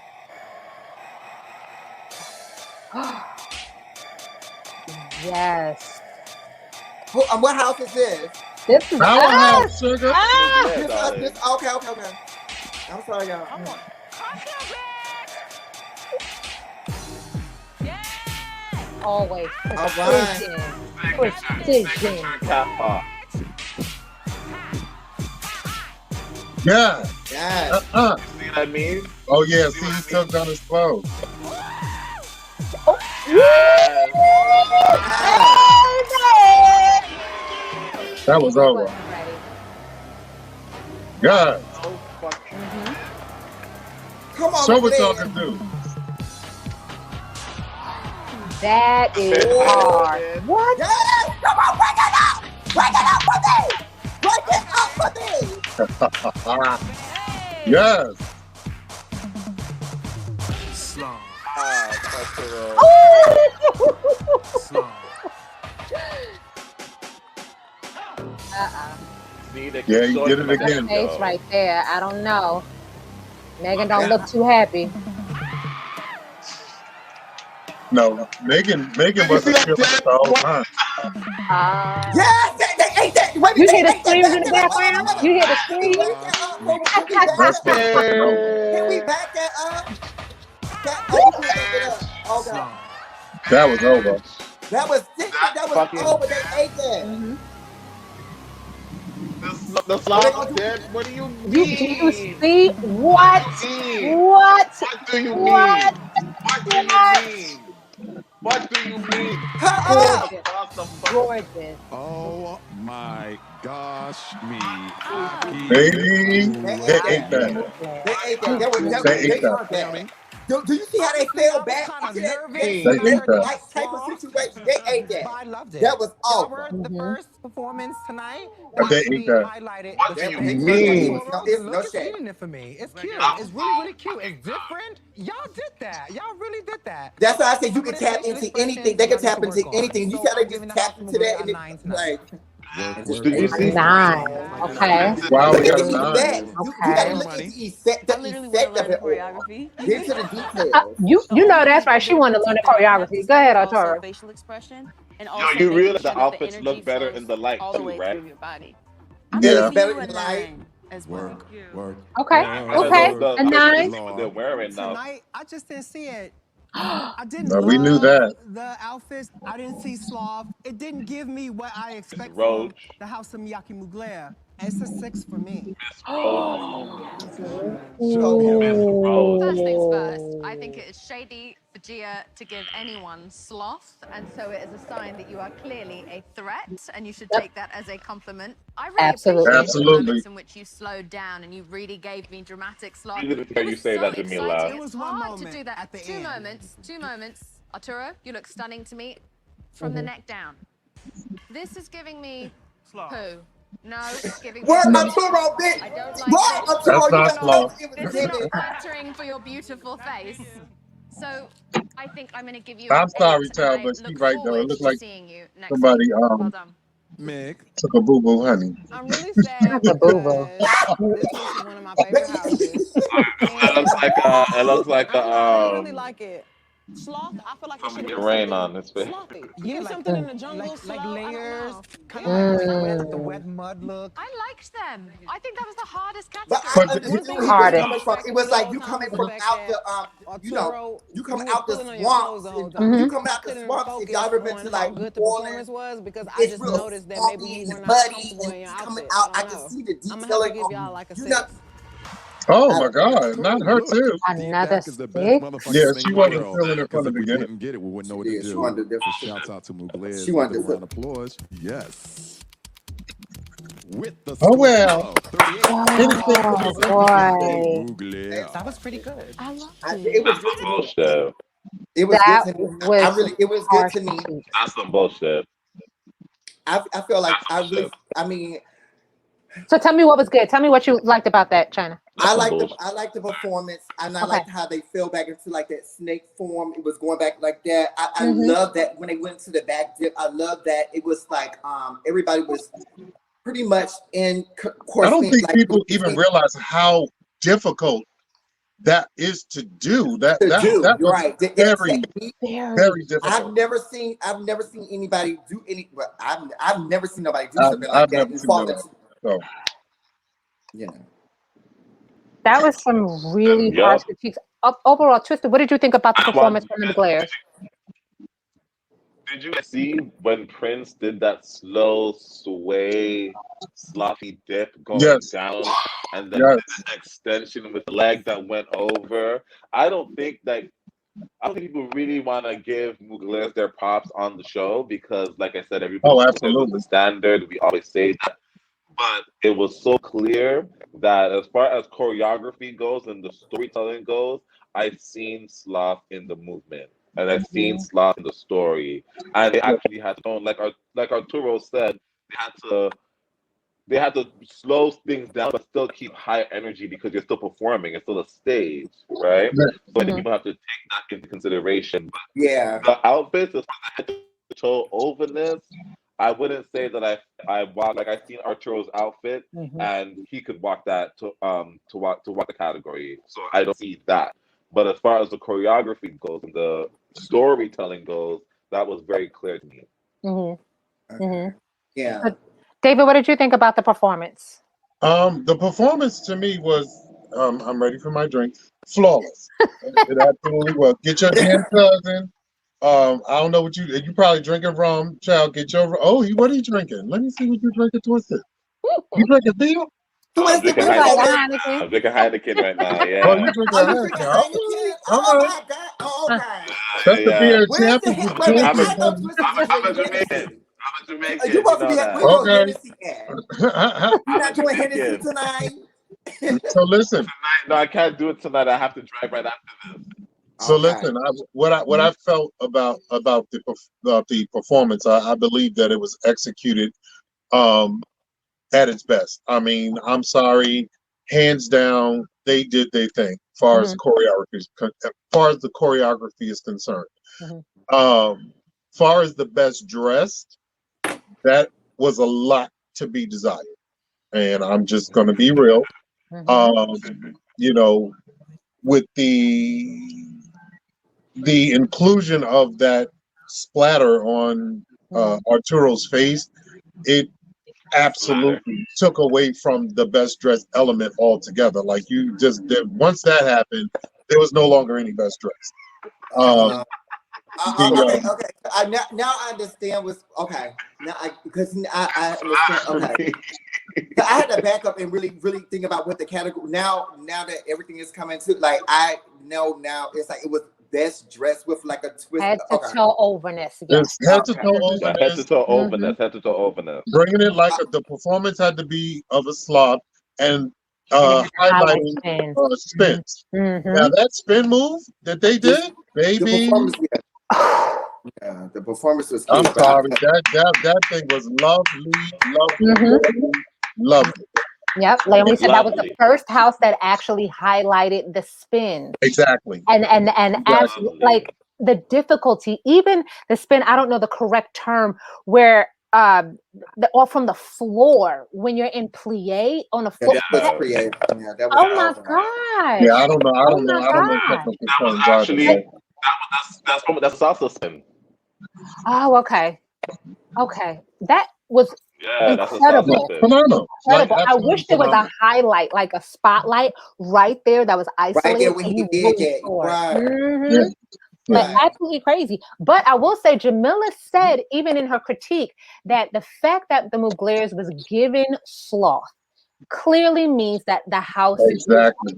[SPEAKER 1] Yes.
[SPEAKER 3] What house is this?
[SPEAKER 1] This is
[SPEAKER 2] Our
[SPEAKER 1] us.
[SPEAKER 2] house, sugar.
[SPEAKER 1] Ah!
[SPEAKER 3] This, okay. I'm sorry, y'all.
[SPEAKER 1] Always
[SPEAKER 3] All
[SPEAKER 1] precision. Precision.
[SPEAKER 4] Kappa.
[SPEAKER 2] Yeah.
[SPEAKER 3] Yes.
[SPEAKER 4] See what I mean?
[SPEAKER 2] Oh, yeah. See, he took down his clothes. That was over. God.
[SPEAKER 4] Oh, fuck.
[SPEAKER 3] Come on.
[SPEAKER 2] Show what
[SPEAKER 3] Liz.
[SPEAKER 2] y'all can do.
[SPEAKER 1] That is hard. What?
[SPEAKER 3] Yes. Come on, break it up. Break it up for me. Break it up for me.
[SPEAKER 2] Yes.
[SPEAKER 7] Sloth.
[SPEAKER 1] Uh-uh.
[SPEAKER 4] See, they
[SPEAKER 2] Yeah,
[SPEAKER 4] keep
[SPEAKER 2] you
[SPEAKER 4] showing
[SPEAKER 2] did it
[SPEAKER 4] the
[SPEAKER 2] again.
[SPEAKER 1] Face
[SPEAKER 4] though.
[SPEAKER 1] right there. I don't know. Megan don't look too happy.
[SPEAKER 2] No, Megan wasn't feeling it the whole time.
[SPEAKER 3] Yes. They ate that. Wait,
[SPEAKER 1] You
[SPEAKER 3] they
[SPEAKER 1] hear the
[SPEAKER 3] ate that
[SPEAKER 1] screams
[SPEAKER 3] back
[SPEAKER 1] in the
[SPEAKER 3] to
[SPEAKER 1] background? You hear the
[SPEAKER 3] Can we
[SPEAKER 1] screams?
[SPEAKER 3] back that up? Can we back that up? We back it up. Oh, God.
[SPEAKER 2] That was over.
[SPEAKER 3] That was sick. That was
[SPEAKER 4] Fucking-
[SPEAKER 3] over. They ate that.
[SPEAKER 1] Mhm.
[SPEAKER 4] The sloth dead? What do you
[SPEAKER 1] Do
[SPEAKER 4] mean?
[SPEAKER 1] you see what? What?
[SPEAKER 4] What do you mean?
[SPEAKER 1] What?
[SPEAKER 4] What do you mean? What do you mean?
[SPEAKER 1] Gorgeous.
[SPEAKER 4] Awesome.
[SPEAKER 1] Gorgeous.
[SPEAKER 5] Oh my gosh, me.
[SPEAKER 2] Baby, they ate that.
[SPEAKER 3] They ate that.
[SPEAKER 2] They ate that.
[SPEAKER 3] earned that. Do you see how they fell back?
[SPEAKER 2] They ate that.
[SPEAKER 3] Like type of situation. They ate that.
[SPEAKER 9] But I loved it.
[SPEAKER 3] That was
[SPEAKER 9] Y'all
[SPEAKER 3] awesome.
[SPEAKER 9] were the first performance tonight
[SPEAKER 2] But
[SPEAKER 9] that
[SPEAKER 2] they
[SPEAKER 9] actually
[SPEAKER 2] ate that.
[SPEAKER 9] highlighted
[SPEAKER 4] What
[SPEAKER 9] the
[SPEAKER 4] do you
[SPEAKER 3] They
[SPEAKER 9] space.
[SPEAKER 3] first one.
[SPEAKER 4] mean?
[SPEAKER 3] It's
[SPEAKER 9] The
[SPEAKER 3] no
[SPEAKER 9] look is
[SPEAKER 3] shade.
[SPEAKER 9] eating it for me. It's cute.
[SPEAKER 4] That
[SPEAKER 9] It's
[SPEAKER 4] was
[SPEAKER 9] really, really cute.
[SPEAKER 4] so
[SPEAKER 9] It's different. Y'all did that. Y'all really did that.
[SPEAKER 3] That's why I said you
[SPEAKER 9] Some
[SPEAKER 3] can
[SPEAKER 9] of the
[SPEAKER 3] tap
[SPEAKER 9] facial
[SPEAKER 3] into
[SPEAKER 9] expressions
[SPEAKER 3] anything. They can
[SPEAKER 9] y'all need
[SPEAKER 3] tap
[SPEAKER 9] to
[SPEAKER 3] into
[SPEAKER 9] work on.
[SPEAKER 3] anything. You
[SPEAKER 9] So
[SPEAKER 3] try to
[SPEAKER 9] I'm
[SPEAKER 3] just
[SPEAKER 9] giving the
[SPEAKER 3] tap
[SPEAKER 9] House of
[SPEAKER 3] into that,
[SPEAKER 9] Mugler a
[SPEAKER 3] and it,
[SPEAKER 9] 9 tonight.
[SPEAKER 3] like
[SPEAKER 4] Did you see?
[SPEAKER 1] Nine. Okay.
[SPEAKER 2] Wow, we
[SPEAKER 3] look at
[SPEAKER 2] got
[SPEAKER 3] the
[SPEAKER 2] a 9.
[SPEAKER 3] effect. You got
[SPEAKER 1] Okay.
[SPEAKER 3] to look at the effect of it all. Get to the details.
[SPEAKER 1] You know that's right. She wanted to learn the choreography. Go ahead, Arturo.
[SPEAKER 10] Facial expression, and
[SPEAKER 4] Yo,
[SPEAKER 10] also
[SPEAKER 4] you
[SPEAKER 10] making
[SPEAKER 4] realize
[SPEAKER 10] sure
[SPEAKER 4] the
[SPEAKER 10] that the
[SPEAKER 4] outfits
[SPEAKER 10] energy
[SPEAKER 4] look better
[SPEAKER 10] flows
[SPEAKER 4] in the light
[SPEAKER 10] all the
[SPEAKER 4] too,
[SPEAKER 10] way
[SPEAKER 4] right?
[SPEAKER 10] through your body.
[SPEAKER 3] It
[SPEAKER 10] I'm
[SPEAKER 3] looks
[SPEAKER 2] Yeah.
[SPEAKER 10] gonna give
[SPEAKER 3] better
[SPEAKER 10] you a
[SPEAKER 3] in the light.
[SPEAKER 10] 9 as well.
[SPEAKER 5] Work.
[SPEAKER 1] Okay.
[SPEAKER 4] And
[SPEAKER 1] Okay.
[SPEAKER 4] the
[SPEAKER 1] A
[SPEAKER 4] outfits, you
[SPEAKER 1] nine.
[SPEAKER 4] see what they're wearing now.
[SPEAKER 9] Tonight, I just didn't see it. I didn't
[SPEAKER 2] No, we knew
[SPEAKER 9] love
[SPEAKER 2] that.
[SPEAKER 9] the outfits. I didn't see Sloth. It didn't give me what I
[SPEAKER 4] Miss
[SPEAKER 9] expect from
[SPEAKER 4] Roach.
[SPEAKER 9] the House of Miyake Mugler. It's a 6 for me.
[SPEAKER 4] Miss Roach.
[SPEAKER 3] So
[SPEAKER 4] Miss Roach.
[SPEAKER 11] First things first, I think it is shady for Gia to give anyone sloth, and so it is a sign that you are clearly a threat, and you should
[SPEAKER 1] Yep.
[SPEAKER 11] take that as a compliment. I really
[SPEAKER 1] Absolutely.
[SPEAKER 11] appreciated the
[SPEAKER 2] Absolutely.
[SPEAKER 11] moments in which you slowed down and you really gave me dramatic sloth.
[SPEAKER 4] Really didn't
[SPEAKER 11] It
[SPEAKER 4] hear you
[SPEAKER 11] was
[SPEAKER 4] say
[SPEAKER 11] so
[SPEAKER 4] that to me
[SPEAKER 11] exciting.
[SPEAKER 4] loud.
[SPEAKER 9] It was
[SPEAKER 11] It's
[SPEAKER 9] one
[SPEAKER 11] hard to
[SPEAKER 9] moment
[SPEAKER 11] do that.
[SPEAKER 9] at the
[SPEAKER 11] Two
[SPEAKER 9] end.
[SPEAKER 11] moments. Arturo, you look stunning to me from the neck down. This is giving me poo. No, it's giving me
[SPEAKER 3] what
[SPEAKER 11] poo.
[SPEAKER 3] Arturo, bitch?
[SPEAKER 11] I don't like
[SPEAKER 3] What
[SPEAKER 11] this.
[SPEAKER 3] Arturo?
[SPEAKER 2] That's
[SPEAKER 3] You
[SPEAKER 2] not
[SPEAKER 3] better
[SPEAKER 2] slow.
[SPEAKER 3] hope it was
[SPEAKER 11] This is not
[SPEAKER 3] given.
[SPEAKER 11] flattering for your beautiful face. So I think I'm going to give you
[SPEAKER 2] I'm
[SPEAKER 11] an 8,
[SPEAKER 2] sorry,
[SPEAKER 11] and
[SPEAKER 2] Tal,
[SPEAKER 11] I
[SPEAKER 2] but
[SPEAKER 11] look
[SPEAKER 2] she's right though. It
[SPEAKER 11] forward
[SPEAKER 2] looked
[SPEAKER 11] to
[SPEAKER 2] like
[SPEAKER 11] seeing you next
[SPEAKER 2] somebody
[SPEAKER 11] week. Well done.
[SPEAKER 5] Meg.
[SPEAKER 2] took a boo boo, honey.
[SPEAKER 9] I'm really sad
[SPEAKER 1] The boo-boo.
[SPEAKER 9] because this was one of my favorite houses.
[SPEAKER 4] It looks
[SPEAKER 9] And
[SPEAKER 4] like it looks like
[SPEAKER 9] I didn't really like it.
[SPEAKER 12] Sloth, I feel like it should
[SPEAKER 4] something
[SPEAKER 12] have
[SPEAKER 4] get
[SPEAKER 12] been
[SPEAKER 4] rain
[SPEAKER 12] something
[SPEAKER 4] on his face.
[SPEAKER 12] slothy.
[SPEAKER 9] Yeah,
[SPEAKER 12] Give me
[SPEAKER 9] like
[SPEAKER 12] something in the jungle, slow,
[SPEAKER 9] like
[SPEAKER 12] I don't
[SPEAKER 9] layers,
[SPEAKER 12] know.
[SPEAKER 9] kind of like the
[SPEAKER 1] Mm.
[SPEAKER 9] wet mud look.
[SPEAKER 11] I liked them. I think that was the hardest
[SPEAKER 3] But
[SPEAKER 11] category.
[SPEAKER 3] I
[SPEAKER 2] But
[SPEAKER 12] One
[SPEAKER 3] understood
[SPEAKER 12] thing
[SPEAKER 3] where
[SPEAKER 12] you
[SPEAKER 3] he was
[SPEAKER 12] gotta
[SPEAKER 1] Hardest.
[SPEAKER 3] coming from.
[SPEAKER 12] respect,
[SPEAKER 3] It
[SPEAKER 12] and
[SPEAKER 3] was
[SPEAKER 12] we
[SPEAKER 3] like
[SPEAKER 12] all
[SPEAKER 3] you
[SPEAKER 12] time
[SPEAKER 3] coming from
[SPEAKER 12] respect
[SPEAKER 3] out
[SPEAKER 12] that
[SPEAKER 3] the
[SPEAKER 12] Arturo,
[SPEAKER 3] you coming
[SPEAKER 12] you were
[SPEAKER 3] out the
[SPEAKER 12] pulling on your
[SPEAKER 3] swamps.
[SPEAKER 12] toes the whole
[SPEAKER 3] And you
[SPEAKER 12] time.
[SPEAKER 3] coming
[SPEAKER 12] I
[SPEAKER 3] out the
[SPEAKER 12] couldn't
[SPEAKER 3] swamps. If y'all
[SPEAKER 12] focus
[SPEAKER 3] ever been
[SPEAKER 12] on
[SPEAKER 3] to
[SPEAKER 12] how
[SPEAKER 3] like
[SPEAKER 12] good the
[SPEAKER 3] New Orleans,
[SPEAKER 12] performance was because I
[SPEAKER 3] it's
[SPEAKER 12] just
[SPEAKER 3] real
[SPEAKER 12] noticed that maybe
[SPEAKER 3] swampy
[SPEAKER 12] you were
[SPEAKER 3] and
[SPEAKER 12] not
[SPEAKER 3] muddy,
[SPEAKER 12] comfortable
[SPEAKER 3] and
[SPEAKER 12] in your
[SPEAKER 3] it's coming
[SPEAKER 12] outfit.
[SPEAKER 3] out.
[SPEAKER 12] I
[SPEAKER 3] I
[SPEAKER 12] don't
[SPEAKER 3] can
[SPEAKER 12] know.
[SPEAKER 3] see the
[SPEAKER 12] I'm gonna have to
[SPEAKER 3] detailing
[SPEAKER 12] give
[SPEAKER 3] on
[SPEAKER 12] y'all like a
[SPEAKER 3] you know.
[SPEAKER 12] 6.
[SPEAKER 2] oh
[SPEAKER 3] I
[SPEAKER 2] my
[SPEAKER 3] don't
[SPEAKER 2] God, not her too.
[SPEAKER 1] Another
[SPEAKER 5] Feedback is the best
[SPEAKER 1] six.
[SPEAKER 5] motherfucking
[SPEAKER 2] Yeah,
[SPEAKER 5] thing
[SPEAKER 2] she
[SPEAKER 5] in the
[SPEAKER 2] wasn't
[SPEAKER 5] world.
[SPEAKER 2] feeling it from
[SPEAKER 5] Because
[SPEAKER 2] the
[SPEAKER 5] if we
[SPEAKER 2] beginning.
[SPEAKER 5] didn't get it, we wouldn't know what to
[SPEAKER 3] yeah, she
[SPEAKER 5] do.
[SPEAKER 3] wanted to.
[SPEAKER 5] So shouts out to Mugler.
[SPEAKER 3] She
[SPEAKER 5] Give
[SPEAKER 3] wanted
[SPEAKER 5] them a
[SPEAKER 3] to.
[SPEAKER 5] round of applause. Yes. With the
[SPEAKER 2] Oh
[SPEAKER 5] score
[SPEAKER 2] well,
[SPEAKER 5] of 38
[SPEAKER 2] anything for
[SPEAKER 1] Oh
[SPEAKER 2] Miss
[SPEAKER 5] to
[SPEAKER 2] Mugler.
[SPEAKER 1] boy.
[SPEAKER 5] Mugler.
[SPEAKER 9] That was pretty good.
[SPEAKER 10] I loved
[SPEAKER 3] It
[SPEAKER 10] it.
[SPEAKER 3] was
[SPEAKER 4] That's
[SPEAKER 3] good
[SPEAKER 4] some
[SPEAKER 3] to me.
[SPEAKER 4] bullshit.
[SPEAKER 3] It was good
[SPEAKER 1] That
[SPEAKER 3] to me. I
[SPEAKER 1] was
[SPEAKER 3] really, it was good
[SPEAKER 1] harsh
[SPEAKER 3] to me.
[SPEAKER 1] critiques.
[SPEAKER 4] That's some bullshit.
[SPEAKER 3] I feel like
[SPEAKER 4] That's some
[SPEAKER 3] I really.
[SPEAKER 4] shit.
[SPEAKER 3] I mean,
[SPEAKER 1] So tell me what was good. Tell me what you liked about that, China.
[SPEAKER 4] That's some bullshit.
[SPEAKER 3] I like the performance, and I
[SPEAKER 1] Okay.
[SPEAKER 3] liked how they fell back into like that snake form. It was going back like that. I
[SPEAKER 1] Mm-hmm.
[SPEAKER 3] love that when they went to the back dip. I love that it was like everybody was pretty much in
[SPEAKER 2] I
[SPEAKER 3] course
[SPEAKER 2] don't think
[SPEAKER 3] like
[SPEAKER 2] people even realize how difficult that is to do. That
[SPEAKER 3] to
[SPEAKER 2] that
[SPEAKER 3] do.
[SPEAKER 2] that
[SPEAKER 3] You're
[SPEAKER 2] was
[SPEAKER 3] right. The
[SPEAKER 2] very,
[SPEAKER 3] technique.
[SPEAKER 1] Very.
[SPEAKER 2] very difficult.
[SPEAKER 3] I've never seen anybody do any. Well, I've never seen nobody do
[SPEAKER 2] I've,
[SPEAKER 3] something like
[SPEAKER 2] I've
[SPEAKER 3] that
[SPEAKER 2] never
[SPEAKER 3] and
[SPEAKER 2] seen
[SPEAKER 3] fall
[SPEAKER 2] nobody.
[SPEAKER 3] into.
[SPEAKER 2] So
[SPEAKER 3] You know.
[SPEAKER 1] That was some really harsh
[SPEAKER 4] Yup.
[SPEAKER 1] critiques. Overall, Twisted, what did you think about the
[SPEAKER 4] I want.
[SPEAKER 1] performance from the Glares?
[SPEAKER 4] Did you see when Prince did that slow sway, sloppy dip going
[SPEAKER 2] yes,
[SPEAKER 4] down, and then did
[SPEAKER 2] yes.
[SPEAKER 4] the extension with the leg that went over? I don't think people really want to give Mugler their props on the show because, like I said, everybody
[SPEAKER 2] Oh,
[SPEAKER 4] says it was the
[SPEAKER 2] absolutely.
[SPEAKER 4] standard. We always say that, but it was so clear that as far as choreography goes and the storytelling goes, I've seen Sloth in the movement and I've seen Sloth in the story, and they actually had to, like Arturo said, they had to slow things down but still keep high energy because you're still performing. It's still a stage, right?
[SPEAKER 2] Yeah.
[SPEAKER 4] So I think people have to take that into consideration.
[SPEAKER 3] Yeah.
[SPEAKER 4] The outfits, as far as head to toe overness, I wouldn't say that I walk like I've seen Arturo's outfit and he could walk that to walk the category. So I don't see that. But as far as the choreography goes and the storytelling goes, that was very clear to me.
[SPEAKER 1] Mm-hmm. Mm-hmm.
[SPEAKER 3] Yeah.
[SPEAKER 1] David, what did you think about the performance?
[SPEAKER 2] The performance to me was, I'm ready for my drink. Flawless. It absolutely was. Get your damn cousin. I don't know what you probably drinking rum, child. Get your what are you drinking? Let me see what you're drinking, Twisted. You drinking beer?
[SPEAKER 4] I'm
[SPEAKER 3] Twisted,
[SPEAKER 4] drinking
[SPEAKER 3] what is
[SPEAKER 1] Like a
[SPEAKER 3] that?
[SPEAKER 1] Heineken.
[SPEAKER 4] I'm drinking Heineken right now.
[SPEAKER 2] Oh,
[SPEAKER 4] Yeah,
[SPEAKER 2] you drinking
[SPEAKER 3] Are you
[SPEAKER 2] Heineken?
[SPEAKER 3] drinking
[SPEAKER 2] All
[SPEAKER 3] Heineken?
[SPEAKER 2] right, all
[SPEAKER 3] Oh
[SPEAKER 2] right.
[SPEAKER 3] my God. Oh, okay.
[SPEAKER 2] That's the
[SPEAKER 4] yeah.
[SPEAKER 2] beer
[SPEAKER 3] Where's the
[SPEAKER 2] champions with
[SPEAKER 3] wait a minute?
[SPEAKER 4] I'm a
[SPEAKER 3] I know
[SPEAKER 2] champions.
[SPEAKER 3] Twisted be
[SPEAKER 4] I'm a
[SPEAKER 3] drinking
[SPEAKER 4] Jamaican.
[SPEAKER 3] Hennessy.
[SPEAKER 4] I'm a
[SPEAKER 3] You
[SPEAKER 4] Jamaican. You
[SPEAKER 3] supposed to
[SPEAKER 4] know
[SPEAKER 3] be at
[SPEAKER 4] that.
[SPEAKER 3] where your
[SPEAKER 2] Okay.
[SPEAKER 3] Hennessy at?
[SPEAKER 2] So
[SPEAKER 3] You
[SPEAKER 4] I'm a
[SPEAKER 3] not doing Hennessy
[SPEAKER 4] Jamaican.
[SPEAKER 3] tonight?
[SPEAKER 2] listen,
[SPEAKER 4] No, I can't do it tonight. I have to drive right after this.
[SPEAKER 2] So listen, what I felt about the performance, I believe that it was executed at its best. I mean, I'm sorry, hands down, they did their thing as far as the choreography is concerned. Far as the best dressed, that was a lot to be desired, and I'm just going to be real. You know, with the inclusion of that splatter on Arturo's face, it absolutely took away from the best dressed element altogether. Like you just did, once that happened, there was no longer any best dressed.
[SPEAKER 3] Okay. Now I understand what's okay. Now I understand. Okay. So I had to back up and really think about what the category. Now that everything is coming to, like, I know now it's like it was best dressed with like a twist.
[SPEAKER 1] Head to toe overness.
[SPEAKER 2] Yes. Head to toe overness.
[SPEAKER 4] Head to toe overness. Head to toe overness.
[SPEAKER 2] Bringing it like the performance had to be of a slop and highlighting spins. Now that spin move that they did, baby.
[SPEAKER 3] The performance was.
[SPEAKER 2] I'm sorry, that thing was lovely.
[SPEAKER 1] Yep, like we said, that was the first house that actually highlighted the spin.
[SPEAKER 2] Exactly.
[SPEAKER 1] And as like the difficulty, even the spin, I don't know the correct term, where or from the floor when you're in plie on a floor.
[SPEAKER 3] That was
[SPEAKER 1] oh my god!
[SPEAKER 2] Yeah, I don't know. I don't know technical terms
[SPEAKER 4] actually. That's also spin.
[SPEAKER 1] Oh, okay. That was incredible.
[SPEAKER 2] Phenomenal.
[SPEAKER 1] Like, I wish there was a highlight, like a spotlight right there that was isolated.
[SPEAKER 3] Right there when he did that.
[SPEAKER 1] Like absolutely crazy. But I will say, Jamila said, even in her critique, that the fact that the Muglers was given sloth clearly means that the house is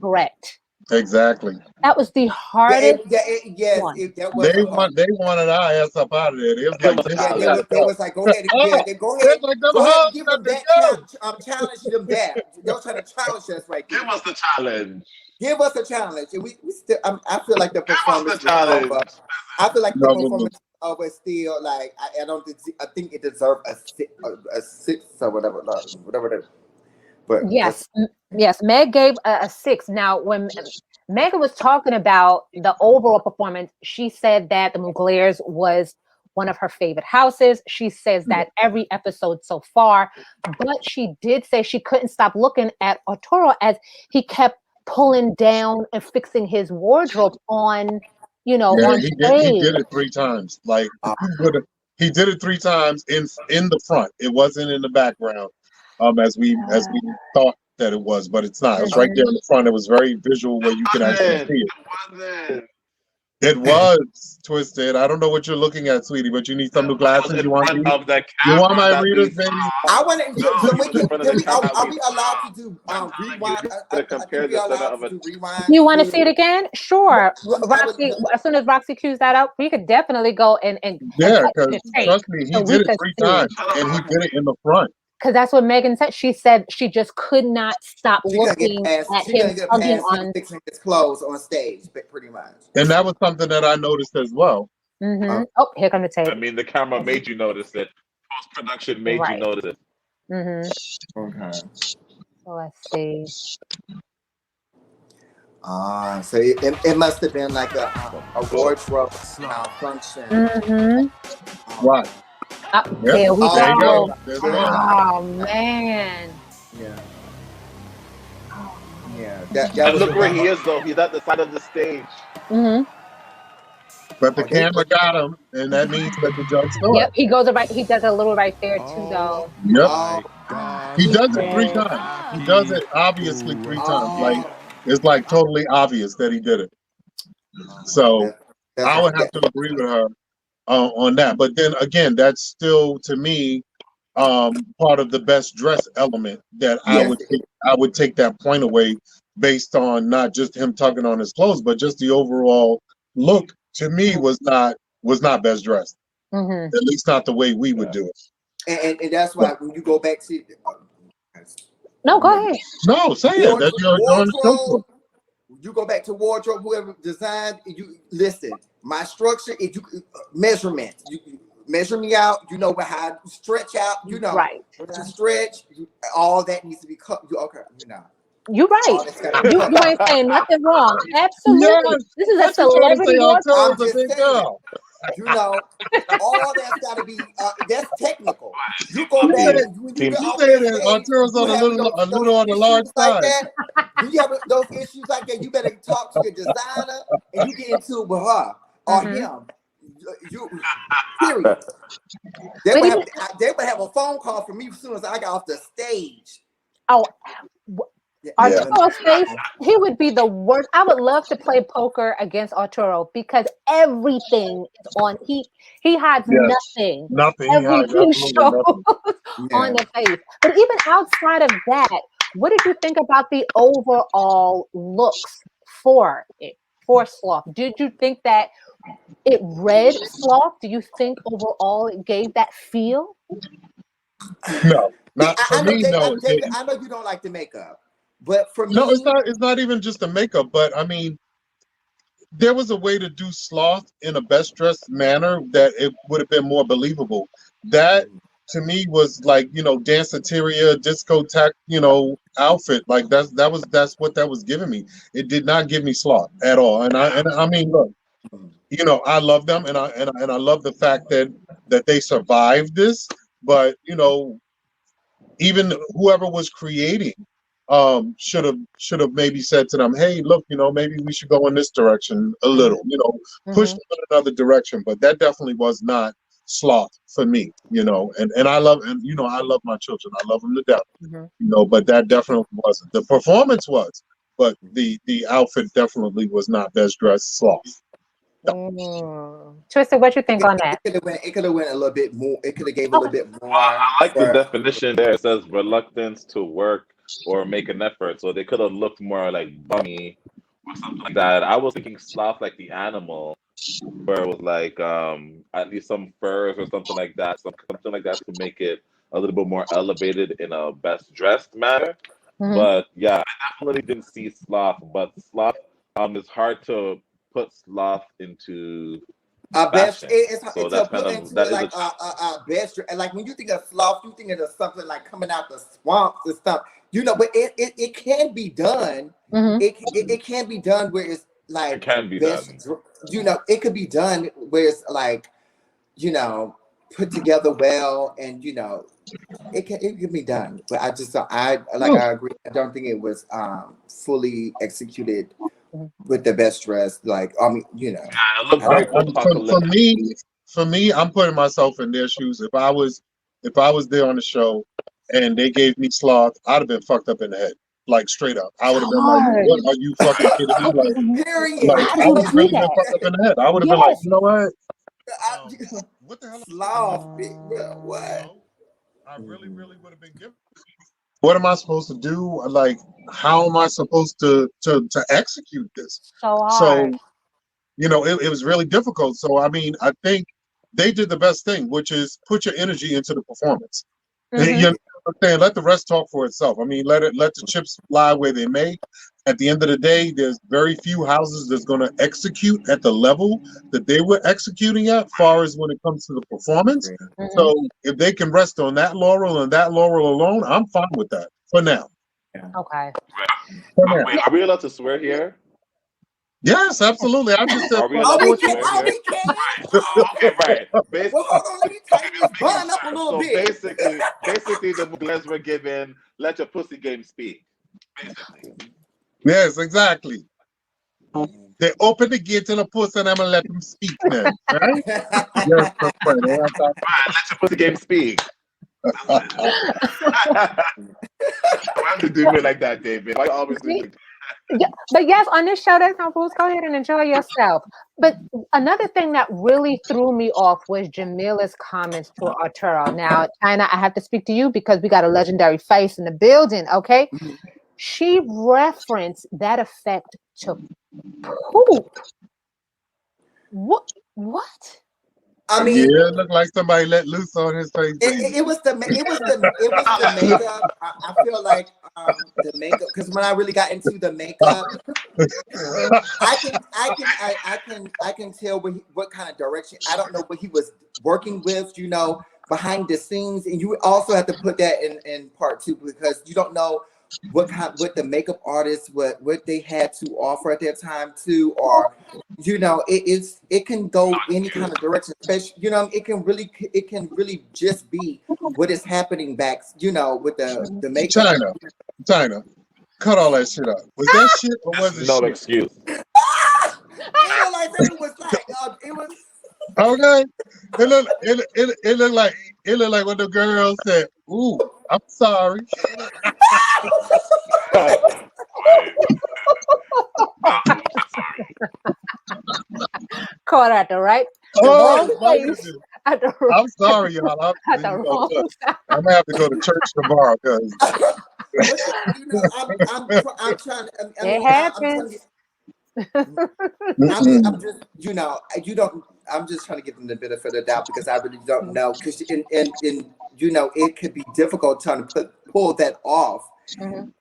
[SPEAKER 1] correct.
[SPEAKER 2] Exactly.
[SPEAKER 1] That was the hardest.
[SPEAKER 2] They wanted our ass up out of there. It was like
[SPEAKER 3] they was like, go ahead, go ahead, and give them that challenge them that. They're trying to challenge us right there.
[SPEAKER 4] Give us the challenge.
[SPEAKER 3] Give us a challenge. And we still. I feel like the performance was over. I feel like the performance was over. Still, like I don't. I think it deserved a 6 or whatever. But
[SPEAKER 1] yes, Meg gave a 6. Now, when Megan was talking about the overall performance, she said that the Muglers was one of her favorite houses. She says that every episode so far, but she did say she couldn't stop looking at Arturo as he kept pulling down and fixing his wardrobe on, on stage.
[SPEAKER 2] He did it 3 times. Like he did it 3 times in the front. It wasn't in the background. As we thought that it was, but it's not. It's right there in the front. It was very visual where you could actually see it. It was Twysted. I don't know what you're looking at, sweetie, but you need some new glasses. You want my readers, baby?
[SPEAKER 3] I want to. Are we allowed to do rewind?
[SPEAKER 1] You want to see it again? Sure. Roxy, as soon as Roxy cues that up, we could definitely go and
[SPEAKER 2] because trust me, he did it 3 times, and he did it in the front.
[SPEAKER 1] Because that's what Megan said. She said she just could not stop looking at him tugging on
[SPEAKER 3] fixing his clothes on stage, pretty much.
[SPEAKER 2] And that was something that I noticed as well.
[SPEAKER 1] Oh, here comes the tape.
[SPEAKER 4] I mean, the camera made you notice it. Post-production made you notice it.
[SPEAKER 3] Okay.
[SPEAKER 1] So let's see.
[SPEAKER 3] So it must have been like a wardrobe malfunction.
[SPEAKER 2] Right.
[SPEAKER 1] There we go.
[SPEAKER 2] Oh
[SPEAKER 1] man.
[SPEAKER 3] Yeah.
[SPEAKER 4] And look where he is, though. He's at the side of the stage.
[SPEAKER 2] But the camera got him, and that means that the judge saw it.
[SPEAKER 1] Yep, he goes right. He does a little right there too, though.
[SPEAKER 2] Yep. He does it 3 times. He does it obviously 3 times. Like it's like totally obvious that he did it. So I would have to agree with her on that. But then again, that's still to me part of the best dress element that I would take that point away based on not just him tugging on his clothes, but just the overall look to me was not best dressed. At least not the way we would do
[SPEAKER 3] it. And that's why when you go back to
[SPEAKER 1] no, go ahead.
[SPEAKER 2] No, say it. That's your
[SPEAKER 3] you go back to wardrobe, whoever designed, you listen. My structure, if you measurements, you measure me out. You know how to stretch out. You know,
[SPEAKER 1] Right.
[SPEAKER 3] when I stretch, all that needs to be cut. Okay, you know.
[SPEAKER 1] You're right. You ain't saying nothing wrong. Absolutely.
[SPEAKER 2] Yes.
[SPEAKER 1] This is a
[SPEAKER 2] What you trying to
[SPEAKER 1] celebrity
[SPEAKER 2] say?
[SPEAKER 1] wardrobe.
[SPEAKER 3] I'm
[SPEAKER 2] Arturo's a
[SPEAKER 3] just
[SPEAKER 2] big
[SPEAKER 3] saying.
[SPEAKER 2] girl.
[SPEAKER 3] You know, all that's got to be. That's technical. You go
[SPEAKER 2] You
[SPEAKER 3] back
[SPEAKER 2] saying
[SPEAKER 3] and when you get off
[SPEAKER 2] saying
[SPEAKER 3] that
[SPEAKER 2] that
[SPEAKER 3] stage,
[SPEAKER 2] Arturo's
[SPEAKER 3] you
[SPEAKER 2] on
[SPEAKER 3] have
[SPEAKER 2] a little on the large
[SPEAKER 3] issues like
[SPEAKER 2] side?
[SPEAKER 3] that. When you have those issues like that, you better talk to your designer and you get into it with her or him. You period. They would have a phone call from me as soon as I got off the stage.
[SPEAKER 1] Oh,
[SPEAKER 3] Yeah.
[SPEAKER 1] Arturo's face, he would be the worst. I would love to play poker against Arturo because everything is on. He hides nothing.
[SPEAKER 2] Nothing. He hides
[SPEAKER 1] Everything
[SPEAKER 2] absolutely
[SPEAKER 1] shows
[SPEAKER 2] nothing.
[SPEAKER 1] on the face. But even outside of that, what did you think about the overall looks for it, for Sloth? Did you think that it read Sloth? Do you think overall it gave that feel?
[SPEAKER 2] No, not for
[SPEAKER 3] I know,
[SPEAKER 2] me. No,
[SPEAKER 3] David, I know you don't like the makeup, but for me,
[SPEAKER 2] no, it's not. It's not even just the makeup. But I mean, there was a way to do Sloth in a best dressed manner that it would have been more believable. That to me was like, you know, danceteria, discotheque, you know, outfit. Like that's what that was giving me. It did not give me Sloth at all. And I mean, look, you know, I love them, and I love the fact that they survived this. But you know, even whoever was creating should have maybe said to them, hey, look, you know, maybe we should go in this direction a little, you know, push them in another direction. But that definitely was not Sloth for me, you know. And I love, and you know, I love my children, I love them to death, you know, but that definitely wasn't. The performance was, but the outfit definitely was not best dressed Sloth.
[SPEAKER 1] Twysted, what you think on that?
[SPEAKER 3] It could have went a little bit more. It could have gave a little bit more.
[SPEAKER 4] I like the definition there. It says reluctance to work or make an effort. So they could have looked more like bummy or something like that. I was thinking Sloth like the animal, where it was like at least some furs or something like that. Something like that to make it a little bit more elevated in a best dressed manner. But yeah, I definitely didn't see Sloth. But Sloth, it's hard to put Sloth into
[SPEAKER 3] Best
[SPEAKER 4] fashion.
[SPEAKER 3] it's
[SPEAKER 4] So
[SPEAKER 3] to
[SPEAKER 4] that's
[SPEAKER 3] put
[SPEAKER 4] kind of
[SPEAKER 3] into
[SPEAKER 4] that
[SPEAKER 3] it
[SPEAKER 4] is
[SPEAKER 3] like a best, and like when you think of Sloth, you think of something like coming out the swamps and stuff, you know. But it can be done. It can be done where it's like
[SPEAKER 4] it can be
[SPEAKER 3] best,
[SPEAKER 4] done.
[SPEAKER 3] you know. It could be done where it's like, you know, put together well, and you know, it can be done. But I just I agree. I don't think it was fully executed with the best dress. Like I mean, you know,
[SPEAKER 4] Yeah, it looked very post-apocalyptic.
[SPEAKER 2] For me, I'm putting myself in their shoes. If I was there on the show and they gave me Sloth, I'd have been fucked up in the head, like straight up. I would have been like, "What are you fucking kidding me?" Like
[SPEAKER 1] How
[SPEAKER 2] I
[SPEAKER 1] do
[SPEAKER 2] would
[SPEAKER 1] you
[SPEAKER 2] have
[SPEAKER 1] do
[SPEAKER 2] really been
[SPEAKER 1] that?
[SPEAKER 2] fucked up in the head. I would have been like, you know what?
[SPEAKER 3] What the hell? Sloth, what?
[SPEAKER 2] I really would have been given. What am I supposed to do? Like, how am I supposed to execute this?
[SPEAKER 1] So hard.
[SPEAKER 2] So, you know, it was really difficult. So, I mean, I think they did the best thing, which is put your energy into the performance. You know what I'm saying? Let the rest talk for itself. I mean, let the chips lie where they may. At the end of the day, there's very few houses that's going to execute at the level that they were executing at, far as when it comes to the performance. So if they can rest on that laurel and that laurel alone, I'm fine with that for now.
[SPEAKER 1] Okay.
[SPEAKER 2] For now.
[SPEAKER 4] Wait, are we allowed to swear here?
[SPEAKER 2] Yes, absolutely. I just said.
[SPEAKER 4] Are we allowed to swear here?
[SPEAKER 3] We can.
[SPEAKER 4] Okay, right.
[SPEAKER 3] Well, hold on, let me tighten this bun up a little
[SPEAKER 4] So
[SPEAKER 3] bit.
[SPEAKER 4] basically, the Muglers were given let your pussy game speak. Basically.
[SPEAKER 2] Yes, exactly. They open the gate to the pussy and I'm gonna let them speak then. Right? Yes, that's right.
[SPEAKER 4] Right, let your pussy game speak. Why do you do me like that, David? Why you always do me?
[SPEAKER 1] Yeah, but yes, on this show, there's no rules. Go ahead and enjoy yourself. But another thing that really threw me off was Jamila's comments to Arturo. Now, Chyna, I have to speak to you because we got a legendary face in the building, okay? She referenced that effect to poop. What?
[SPEAKER 3] I mean,
[SPEAKER 2] Yeah, it looked like somebody let loose on his face.
[SPEAKER 3] it was the makeup. I feel like the makeup, because when I really got into the makeup, I can tell what kind of direction. I don't know what he was working with, behind the scenes, and you also have to put that in part two, because you don't know what the makeup artists what they had to offer at that time too, or it can go any kind of direction, especially it can really just be what is happening back with the makeup.
[SPEAKER 2] Chyna, cut all that shit up. Was that shit or was it
[SPEAKER 4] No
[SPEAKER 2] shit?
[SPEAKER 4] excuse.
[SPEAKER 3] It looked like it was like it was.
[SPEAKER 2] Okay, it looked like when the girl said, "Ooh, I'm sorry."
[SPEAKER 1] Caught at the right,
[SPEAKER 2] Oh
[SPEAKER 1] wrong
[SPEAKER 2] my
[SPEAKER 1] place
[SPEAKER 2] goodness!
[SPEAKER 1] at the
[SPEAKER 2] I'm sorry, y'all.
[SPEAKER 1] at the wrong time.
[SPEAKER 2] I'm gonna have to go to church tomorrow because
[SPEAKER 3] I'm trying to.
[SPEAKER 1] It happens.
[SPEAKER 3] I'm just, you don't. I'm just trying to give them the benefit of the doubt, because I really don't know. Because in it could be difficult trying to pull that off, and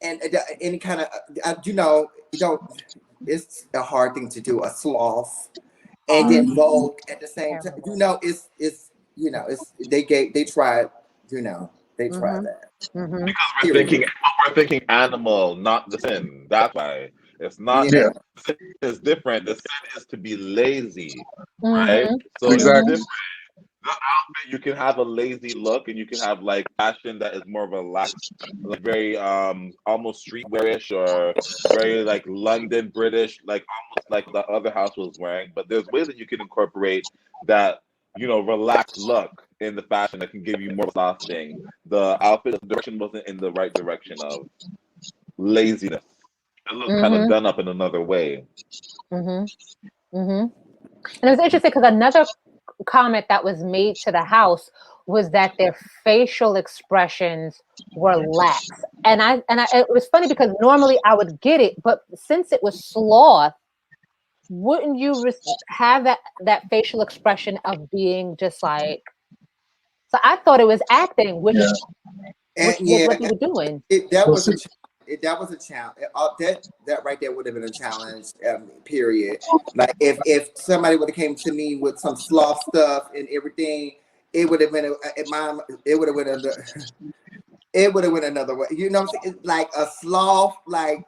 [SPEAKER 3] any kind of, you don't. It's a hard thing to do, a sloth, and then Vogue at the same time. It's they tried. They tried that.
[SPEAKER 4] Because we're thinking animal, not the sin. That's why it's not.
[SPEAKER 3] Yeah.
[SPEAKER 4] The sin is different. The sin is to be lazy,
[SPEAKER 1] Mm-hmm.
[SPEAKER 4] right? So
[SPEAKER 2] exactly.
[SPEAKER 4] it's different. The outfit, you can have a lazy look, and you can have like fashion that is more relaxed, like very almost streetwearish, or very like London British, like almost like the other house was wearing. But there's ways that you can incorporate that, relaxed look in the fashion that can give you more lasting. The outfit direction wasn't in the right direction of laziness. It looked kind of done up in another way.
[SPEAKER 1] And it was interesting because another comment that was made to the house was that their facial expressions were lax, and it was funny because normally I would get it, but since it was sloth, wouldn't you have that facial expression of being just like? So I thought it was acting, which was what they were doing.
[SPEAKER 3] That was a challenge. That right there would have been a challenge. Period. Like if somebody would have came to me with some sloth stuff and everything, it would have been it would have went another way. You know what I'm saying? It's like a sloth, like.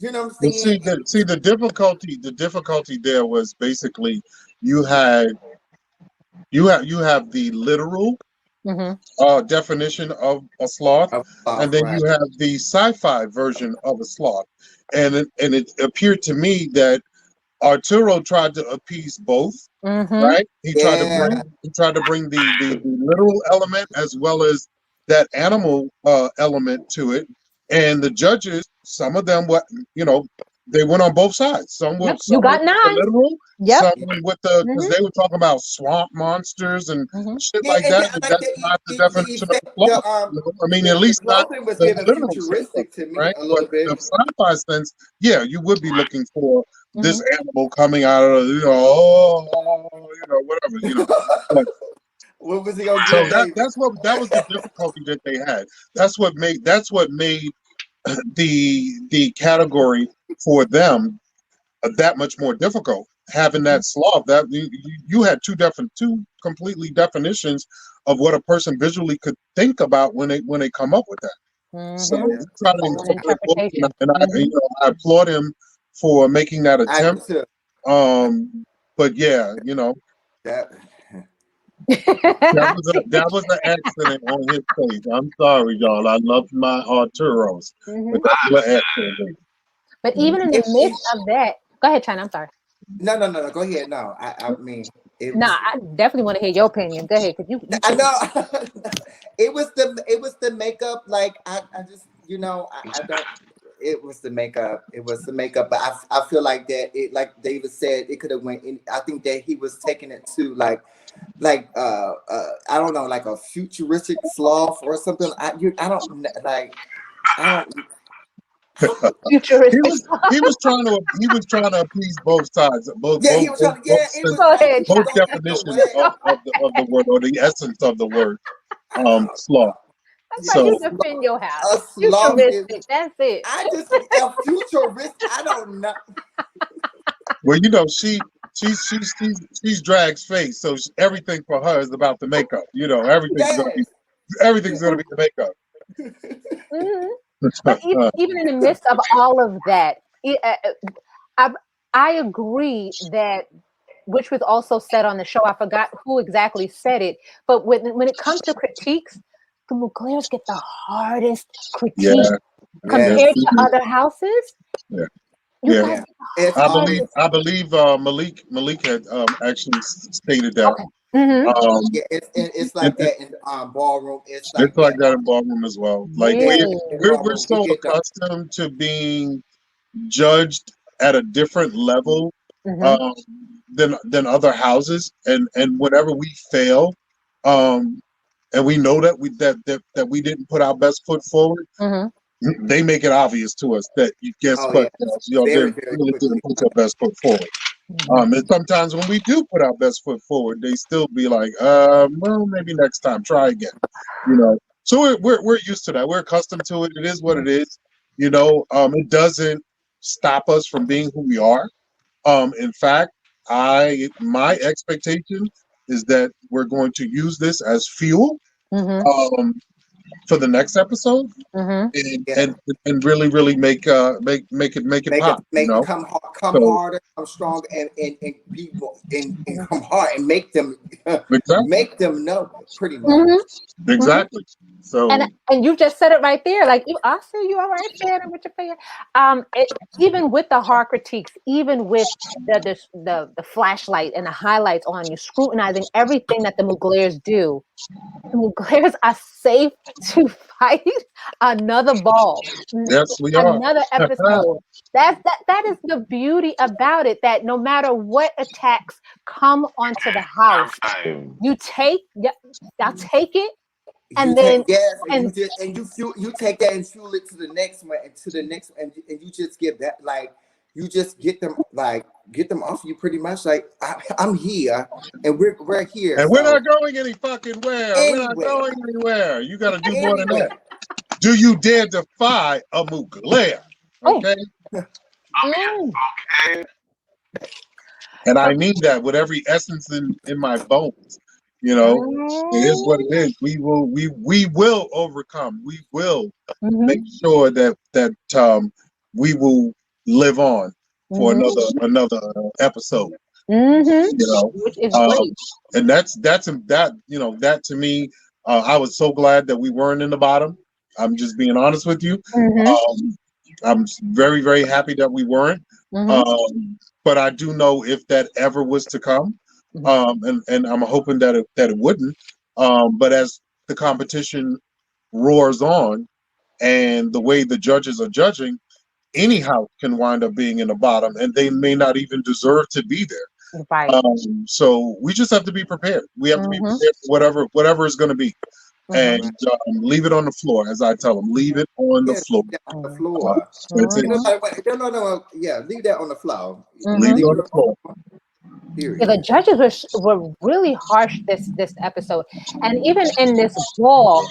[SPEAKER 3] You know what I'm saying?
[SPEAKER 2] See the difficulty there was basically you have the literal definition of a sloth, and then you have the sci-fi version of a sloth, and it appeared to me that Arturo tried to appease both. Right? He tried to bring the literal element as well as that animal element to it, and the judges, some of them they went on both sides. Some were
[SPEAKER 1] You got 9.
[SPEAKER 2] literal, some with the because they were talking about swamp monsters and shit like that. But that's not the definition of sloth. I mean, at least not
[SPEAKER 3] was
[SPEAKER 2] the
[SPEAKER 3] given
[SPEAKER 2] literal
[SPEAKER 3] futuristic to me
[SPEAKER 2] right?
[SPEAKER 3] a little
[SPEAKER 2] But
[SPEAKER 3] bit.
[SPEAKER 2] the sci-fi sense, yeah, you would be looking for this animal coming out of whatever. But,
[SPEAKER 3] what was he gonna
[SPEAKER 2] so
[SPEAKER 3] do?
[SPEAKER 2] that was the difficulty that they had. That's what made the category for them that much more difficult. Having that sloth, that you had two completely definitions of what a person visually could think about when they come up with that. So try to incorporate both, and I applaud him for making that attempt. But yeah, that was an accident on his face. I'm sorry, y'all. I love my Arturos, but that was an accident.
[SPEAKER 1] But even in the midst of that, go ahead, Chyna. I'm sorry.
[SPEAKER 3] No. Go ahead. No, I mean,
[SPEAKER 1] I definitely want to hear your opinion. Go ahead, because you.
[SPEAKER 3] I know it was the makeup. Like I just I don't. It was the makeup. It was the makeup. But I feel like that like David said, it could have went in. I think that he was taking it to like I don't know, like a futuristic sloth or something. I don't.
[SPEAKER 1] Futuristic.
[SPEAKER 2] he was trying to appease both sides, both
[SPEAKER 3] Yeah, he was trying to. Yeah, it was
[SPEAKER 1] Go
[SPEAKER 3] like
[SPEAKER 1] ahead,
[SPEAKER 3] he
[SPEAKER 2] both
[SPEAKER 3] was going
[SPEAKER 2] definitions
[SPEAKER 3] the
[SPEAKER 2] of the word or the essence of the word sloth.
[SPEAKER 1] That's how
[SPEAKER 3] way.
[SPEAKER 1] you
[SPEAKER 2] So
[SPEAKER 1] defend your house.
[SPEAKER 3] A sloth is.
[SPEAKER 1] Futuristic. That's it.
[SPEAKER 3] I just a futurist. I don't know.
[SPEAKER 2] well, she's Drag's face, so everything for her is about the makeup.
[SPEAKER 3] Yes.
[SPEAKER 2] Everything's gonna be the makeup.
[SPEAKER 1] Mhm. But even in the midst of all of that, I agree that, which was also said on the show. I forgot who exactly said it, but when it comes to critiques, the Muglers get the hardest
[SPEAKER 2] Yeah,
[SPEAKER 1] critique compared to other houses.
[SPEAKER 2] Yeah.
[SPEAKER 1] You
[SPEAKER 2] Yeah.
[SPEAKER 1] guys get the hardest.
[SPEAKER 2] I believe Malik had actually stated that.
[SPEAKER 1] Okay. Mm-hmm.
[SPEAKER 3] Yeah, it's like that in ballroom. It's
[SPEAKER 2] It's
[SPEAKER 3] like
[SPEAKER 2] like that in ballroom as well. Like
[SPEAKER 1] Really?
[SPEAKER 2] we're so accustomed to being judged at a different level
[SPEAKER 1] Mhm.
[SPEAKER 2] than other houses, and whenever we fail, and we know that we didn't put our best foot forward,
[SPEAKER 1] Mhm.
[SPEAKER 2] they make it obvious to us that you guess
[SPEAKER 3] Oh
[SPEAKER 2] what,
[SPEAKER 3] yeah,
[SPEAKER 2] you
[SPEAKER 3] very
[SPEAKER 2] really
[SPEAKER 3] quickly.
[SPEAKER 2] didn't put your best foot forward. And sometimes when we do put our best foot forward, they still be like, well, maybe next time, try again. So we're used to that. We're accustomed to it. It is what it is. It doesn't stop us from being who we are. In fact, my expectation is that we're going to use this as fuel for the next episode, and really make it pop.
[SPEAKER 3] Make it come harder, come strong, and be and come hard and make them make them know pretty much.
[SPEAKER 2] Exactly. So
[SPEAKER 1] And you just said it right there. Like, I see you all right, Shannon, with your finger. Even with the hard critiques, even with the flashlight and the highlights on you, scrutinizing everything that the Muglers do, the Muglers are safe to fight another ball,
[SPEAKER 2] yes, we are.
[SPEAKER 1] another episode. That is the beauty about it. That no matter what attacks come onto the house, y'all take it. And then,
[SPEAKER 3] you take that and fuel it to the next one and to the next, and you just give that, like, you just get them off you pretty much. Like, I'm here and we're here,
[SPEAKER 2] and we're not going any fucking where. We're not going anywhere. You got to do more than that. Do you dare defy a Mugler? Okay.
[SPEAKER 1] Okay.
[SPEAKER 2] And I mean that with every essence in my bones. It is what it is. We will overcome. We will make sure that we will live on for another episode.
[SPEAKER 1] Which is great.
[SPEAKER 2] And that to me, I was so glad that we weren't in the bottom. I'm just being honest with you. I'm very, very happy that we weren't. But I do know if that ever was to come, and I'm hoping that it wouldn't. But as the competition roars on, and the way the judges are judging, any house can wind up being in the bottom, and they may not even deserve to be there.
[SPEAKER 1] Right.
[SPEAKER 2] So we just have to be prepared. We have to be prepared for whatever it's going to be, and leave it on the floor, as I tell them. Leave it on the floor.
[SPEAKER 3] On the floor. No. Yeah, leave that on the floor.
[SPEAKER 2] Leave it on the floor.
[SPEAKER 1] Yeah, the judges were really harsh this episode, and even in this ball,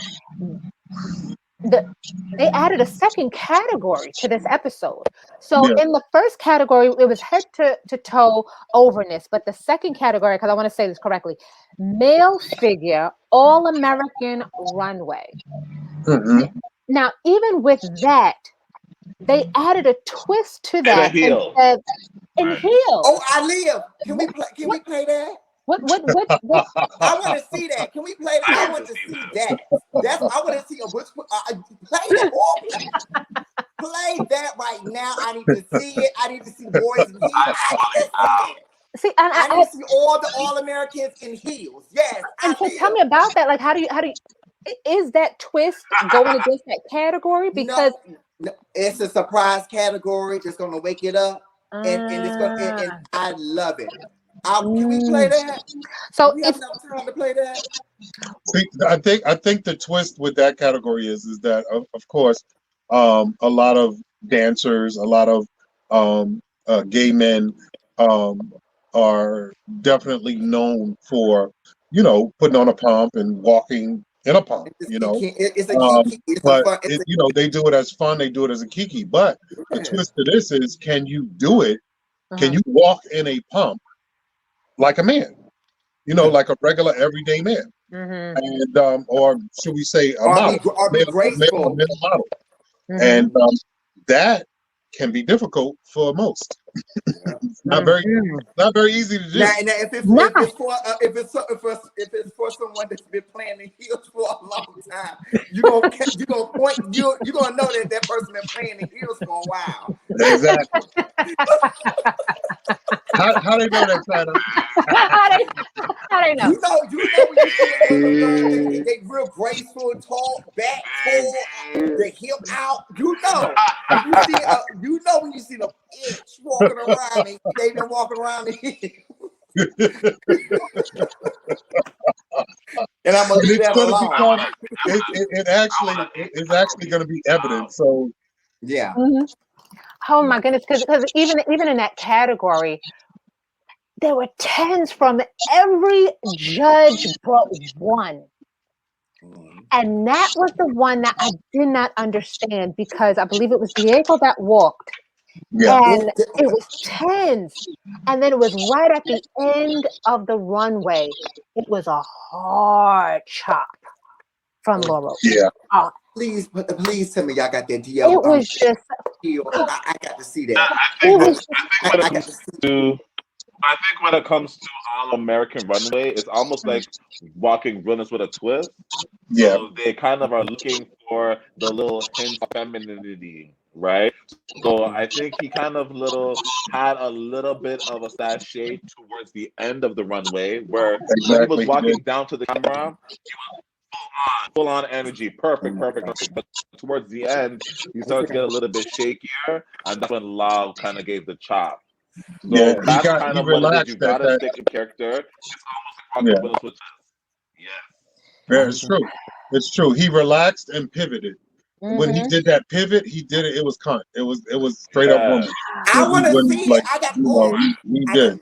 [SPEAKER 1] they added a second category to this episode. So in the first category, it was head to toe overness, but the second category, because I want to say this correctly, male figure, all-American runway. Now, even with that, they added a twist to that and said, "In heels."
[SPEAKER 3] Oh, I live. Can we play that?
[SPEAKER 1] What?
[SPEAKER 3] I want to see that. Can we play that? I want to see that. I want to see play that. Play that right now. I need to see it. I need to see boys in heels. I need to see it.
[SPEAKER 1] See,
[SPEAKER 3] I need to see all the All-Americans in heels. Yes.
[SPEAKER 1] And so tell me about that. Like, how do you is that twist going against that category? Because
[SPEAKER 3] no, it's a surprise category. Just gonna wake it up, and it's gonna. And I love it. Can we play that?
[SPEAKER 1] So
[SPEAKER 3] we have enough time to play that.
[SPEAKER 2] See, I think the twist with that category is that of course, a lot of dancers, a lot of gay men are definitely known for, putting on a pump and walking in a pump.
[SPEAKER 3] It's a kiki.
[SPEAKER 2] They do it as fun. They do it as a kiki. But the twist to this is, can you do it? Can you walk in a pump like a man? Like a regular everyday man, and or should we say a model,
[SPEAKER 3] or be graceful,
[SPEAKER 2] a male model, and that can be difficult for most. It's not very easy to do.
[SPEAKER 3] Now if it's for someone that's been playing the heels for a long time, you're gonna know that person been playing the heels for a while.
[SPEAKER 2] Exactly. How they know that, Chyna?
[SPEAKER 1] How they know?
[SPEAKER 3] You know when you see they real graceful, tall, back tall, the hip out. When you see the itch walking around, and they've been walking around and I'm gonna leave that alone.
[SPEAKER 2] It's actually going to be evident. So
[SPEAKER 3] yeah.
[SPEAKER 1] Oh my goodness, because even in that category, there were 10s from every judge but one. And that was the one that I did not understand, because I believe it was Diego that walked.
[SPEAKER 2] Yeah.
[SPEAKER 1] And it was 10s. And then it was right at the end of the runway. It was a hard chop from Laurel.
[SPEAKER 2] Yeah.
[SPEAKER 3] Please tell me y'all got that Diego.
[SPEAKER 1] It was just.
[SPEAKER 3] I got to see that.
[SPEAKER 4] I think when it comes to All American Runway, it's almost like walking Realness with a twist.
[SPEAKER 2] Yeah.
[SPEAKER 4] So they kind of are looking for the little hint of femininity, right? So I think he kind of had a little bit of a sachet towards the end of the runway, where when he was walking down to the camera, full on energy, perfect. But towards the end, he started to get a little bit shakier, and that's when Love kind of gave the chop. So that's kind of what it is. You gotta stick in character. It's almost like Willis, which is
[SPEAKER 2] it's true. It's true. He relaxed and pivoted. When he did that pivot, he did it. It was cunt. It was straight up woman.
[SPEAKER 3] I want to see it. I got
[SPEAKER 2] he did.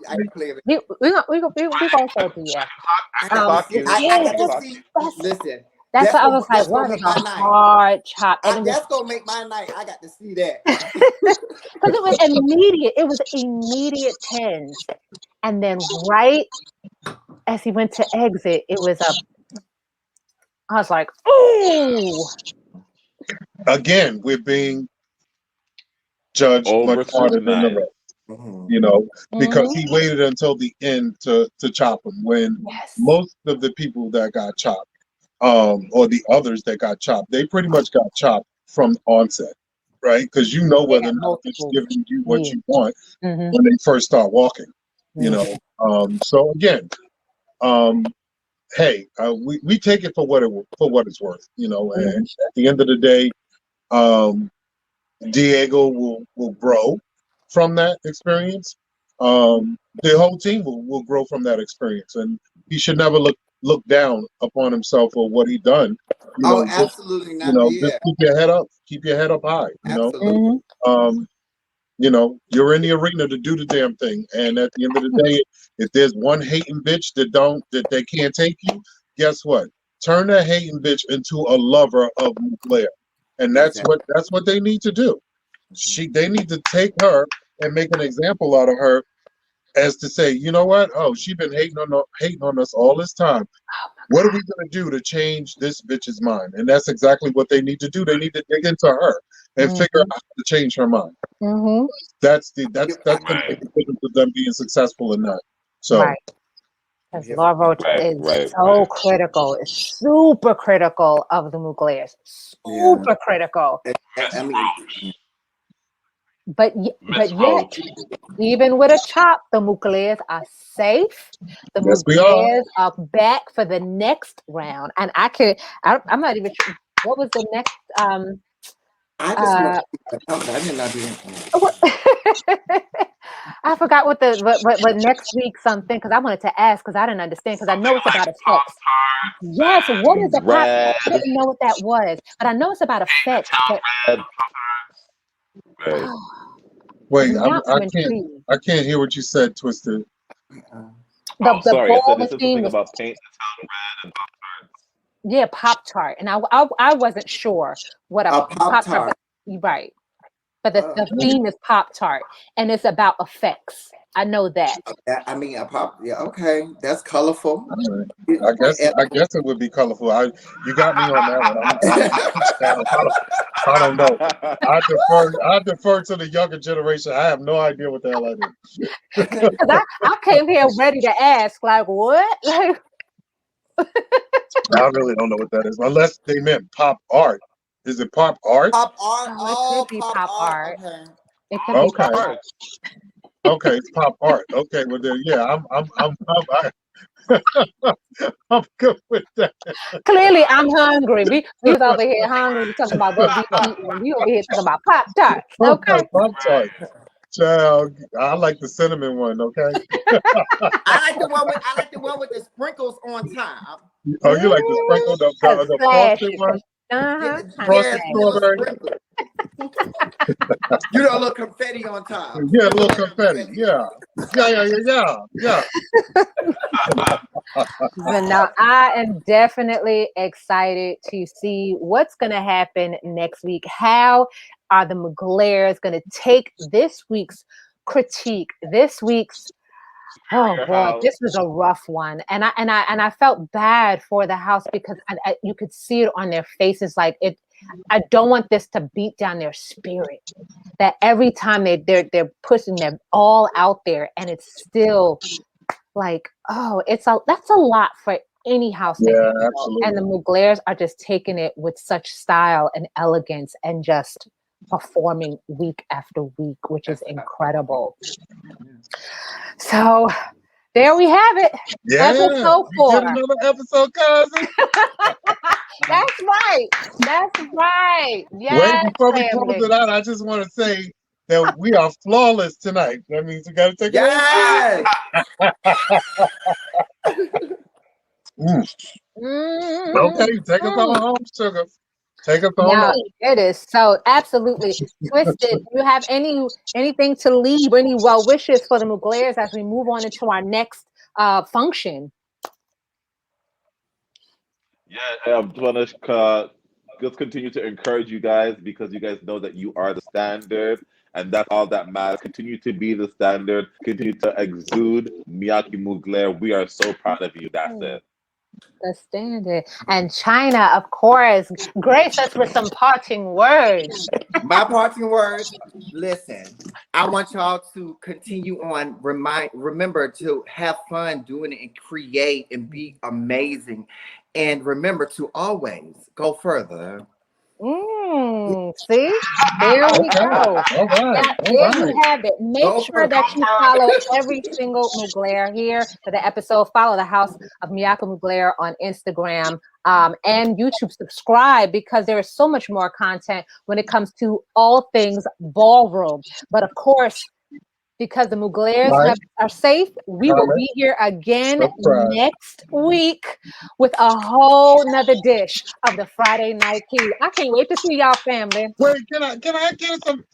[SPEAKER 1] We gonna show it to you.
[SPEAKER 3] I got to see. Listen.
[SPEAKER 1] That's what I was like, what is a hard chop?
[SPEAKER 3] That's gonna make my night. I got to see that.
[SPEAKER 1] Because it was immediate. It was immediate 10s. And then right as he went to exit, it was I was like, ooh.
[SPEAKER 2] Again, we're being judged much harder than the rest. Because he waited until the end to chop him, when most of the people that got chopped, or the others that got chopped, they pretty much got chopped from onset, right? Because whether or not it's giving you what you want when they first start walking, So again, hey, we take it for what it's worth, and at the end of the day, Diego will grow from that experience. The whole team will grow from that experience, and he should never look down upon himself or what he done.
[SPEAKER 3] Absolutely not.
[SPEAKER 2] Just keep your head up. Keep your head up high.
[SPEAKER 3] Absolutely.
[SPEAKER 2] You're in the arena to do the damn thing, and at the end of the day, if there's one hating bitch that they can't take you, guess what? Turn that hating bitch into a lover of Mugler, and that's what they need to do. They need to take her and make an example out of her, as to say, you know what? Oh, she's been hating on us all this time. What are we gonna do to change this bitch's mind? And that's exactly what they need to do. They need to dig into her and figure out how to change her mind. That's gonna make a difference of them being successful in that. So,
[SPEAKER 1] because Laura is so critical. It's super critical of the Muglers. Super critical. But yet, even with a chop, the Muglers are safe. The Muglers are back for the next round, and I'm not even sure what was the next. I forgot what next week something, because I wanted to ask, because I didn't understand, because I know it's about effects. Yes, what is the pop? I didn't know what that was, but I know it's about effects.
[SPEAKER 4] Right.
[SPEAKER 2] Wait,
[SPEAKER 1] Now I'm
[SPEAKER 2] I
[SPEAKER 1] intrigued.
[SPEAKER 2] can't hear what you said, Twisted.
[SPEAKER 4] Oh,
[SPEAKER 1] The
[SPEAKER 4] sorry. I
[SPEAKER 1] ball
[SPEAKER 4] said this is
[SPEAKER 1] machine
[SPEAKER 4] something
[SPEAKER 1] was,
[SPEAKER 4] about paint and town red and Pop-Tarts.
[SPEAKER 1] yeah, Pop-Tart. And I wasn't sure what a
[SPEAKER 3] A
[SPEAKER 1] Pop-Tart,
[SPEAKER 3] Pop-Tart.
[SPEAKER 1] but right. But the
[SPEAKER 3] Oh.
[SPEAKER 1] theme is Pop-Tart, and it's about effects. I know that.
[SPEAKER 3] I mean, a pop. Yeah, okay, that's colorful.
[SPEAKER 2] I guess it would be colorful. You got me on that one. I don't know. I defer to the younger generation. I have no idea what the hell I do.
[SPEAKER 1] Because I came here ready to ask, like, what? Like,
[SPEAKER 2] I really don't know what that is, unless they meant pop art. Is it pop art?
[SPEAKER 3] Pop art.
[SPEAKER 1] it
[SPEAKER 3] Oh,
[SPEAKER 1] could be
[SPEAKER 3] pop
[SPEAKER 1] pop
[SPEAKER 3] art.
[SPEAKER 1] art.
[SPEAKER 3] Okay.
[SPEAKER 1] It could be pop
[SPEAKER 2] Okay.
[SPEAKER 1] art.
[SPEAKER 2] Okay, it's pop art. Okay, well then, yeah, I'm good with that.
[SPEAKER 1] Clearly, I'm hungry. We was over here hungry. We talking about what we eating, and we over here talking about Pop-Tarts. Okay.
[SPEAKER 2] Pop-Tart. Child, I like the cinnamon one. Okay.
[SPEAKER 3] I like the one with the sprinkles on top.
[SPEAKER 2] Oh, you like the sprinkle, the frosted one? Frosted strawberry.
[SPEAKER 3] You know, a little confetti on top.
[SPEAKER 2] Yeah, a little confetti. Yeah.
[SPEAKER 1] But now I am definitely excited to see what's going to happen next week. How are the Muglers going to take this week's critique, this week's oh boy, this was a rough one, and I felt bad for the house because you could see it on their faces. Like it, I don't want this to beat down their spirit. That every time they're pushing them all out there, and it's still like, oh, that's a lot for any house.
[SPEAKER 2] Yeah, absolutely.
[SPEAKER 1] And the Muglers are just taking it with such style and elegance, and just performing week after week, which is incredible. So there we have it.
[SPEAKER 2] Yeah,
[SPEAKER 1] episode 4.
[SPEAKER 2] Get another episode, cousin.
[SPEAKER 1] That's right. That's right. Yes,
[SPEAKER 2] Wait, before we
[SPEAKER 1] family.
[SPEAKER 2] close it out, I just want to say that we are flawless tonight. That means we got to take
[SPEAKER 3] Yes.
[SPEAKER 2] Okay, take us on home, sugar. Take us on
[SPEAKER 1] No,
[SPEAKER 2] home.
[SPEAKER 1] it is so absolutely Twysted. You have anything to leave, any well wishes for the Muglers as we move on into our next function?
[SPEAKER 4] Yeah, I'm just want to just continue to encourage you guys, because you guys know that you are the standard, and that's all that matters. Continue to be the standard. Continue to exude Miyake Mugler. We are so proud of you. That's it.
[SPEAKER 1] The standard. And Chyna, of course, grace us with some parting words.
[SPEAKER 3] My parting words. Listen, I want y'all to continue on. Remember to have fun doing it and create and be amazing. And remember to always go further.
[SPEAKER 1] See, there we go.
[SPEAKER 2] All right.
[SPEAKER 1] There you have it. Make sure that you follow every single Mugler here for the episode. Follow the House of Miyake Mugler on Instagram and YouTube. Subscribe, because there is so much more content when it comes to all things ballroom. But of course, because the Muglers are safe, we will be here again next week with a whole nother dish of the Friday Night Key. I can't wait to see y'all, family.
[SPEAKER 2] Wait, can I get some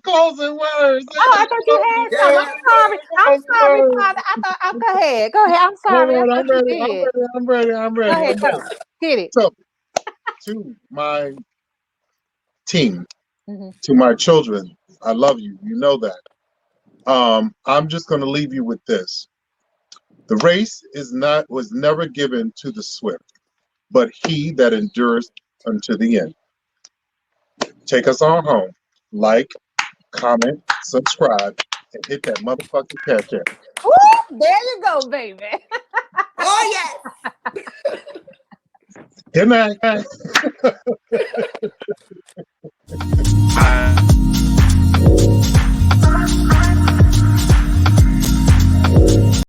[SPEAKER 2] closing words?
[SPEAKER 1] Oh, I thought you had some. I'm sorry, Father. Go ahead. I'm sorry.
[SPEAKER 2] I'm ready.
[SPEAKER 1] Go ahead, go. Get it.
[SPEAKER 2] So, to my team, to my children, I love you. You know that. I'm just going to leave you with this. The race was never given to the swift, but he that endures unto the end. Take us on home. Like, comment, subscribe, and hit that motherfucking cash app.
[SPEAKER 1] Woo, there you go, baby.
[SPEAKER 3] Oh, yes.
[SPEAKER 2] Good night.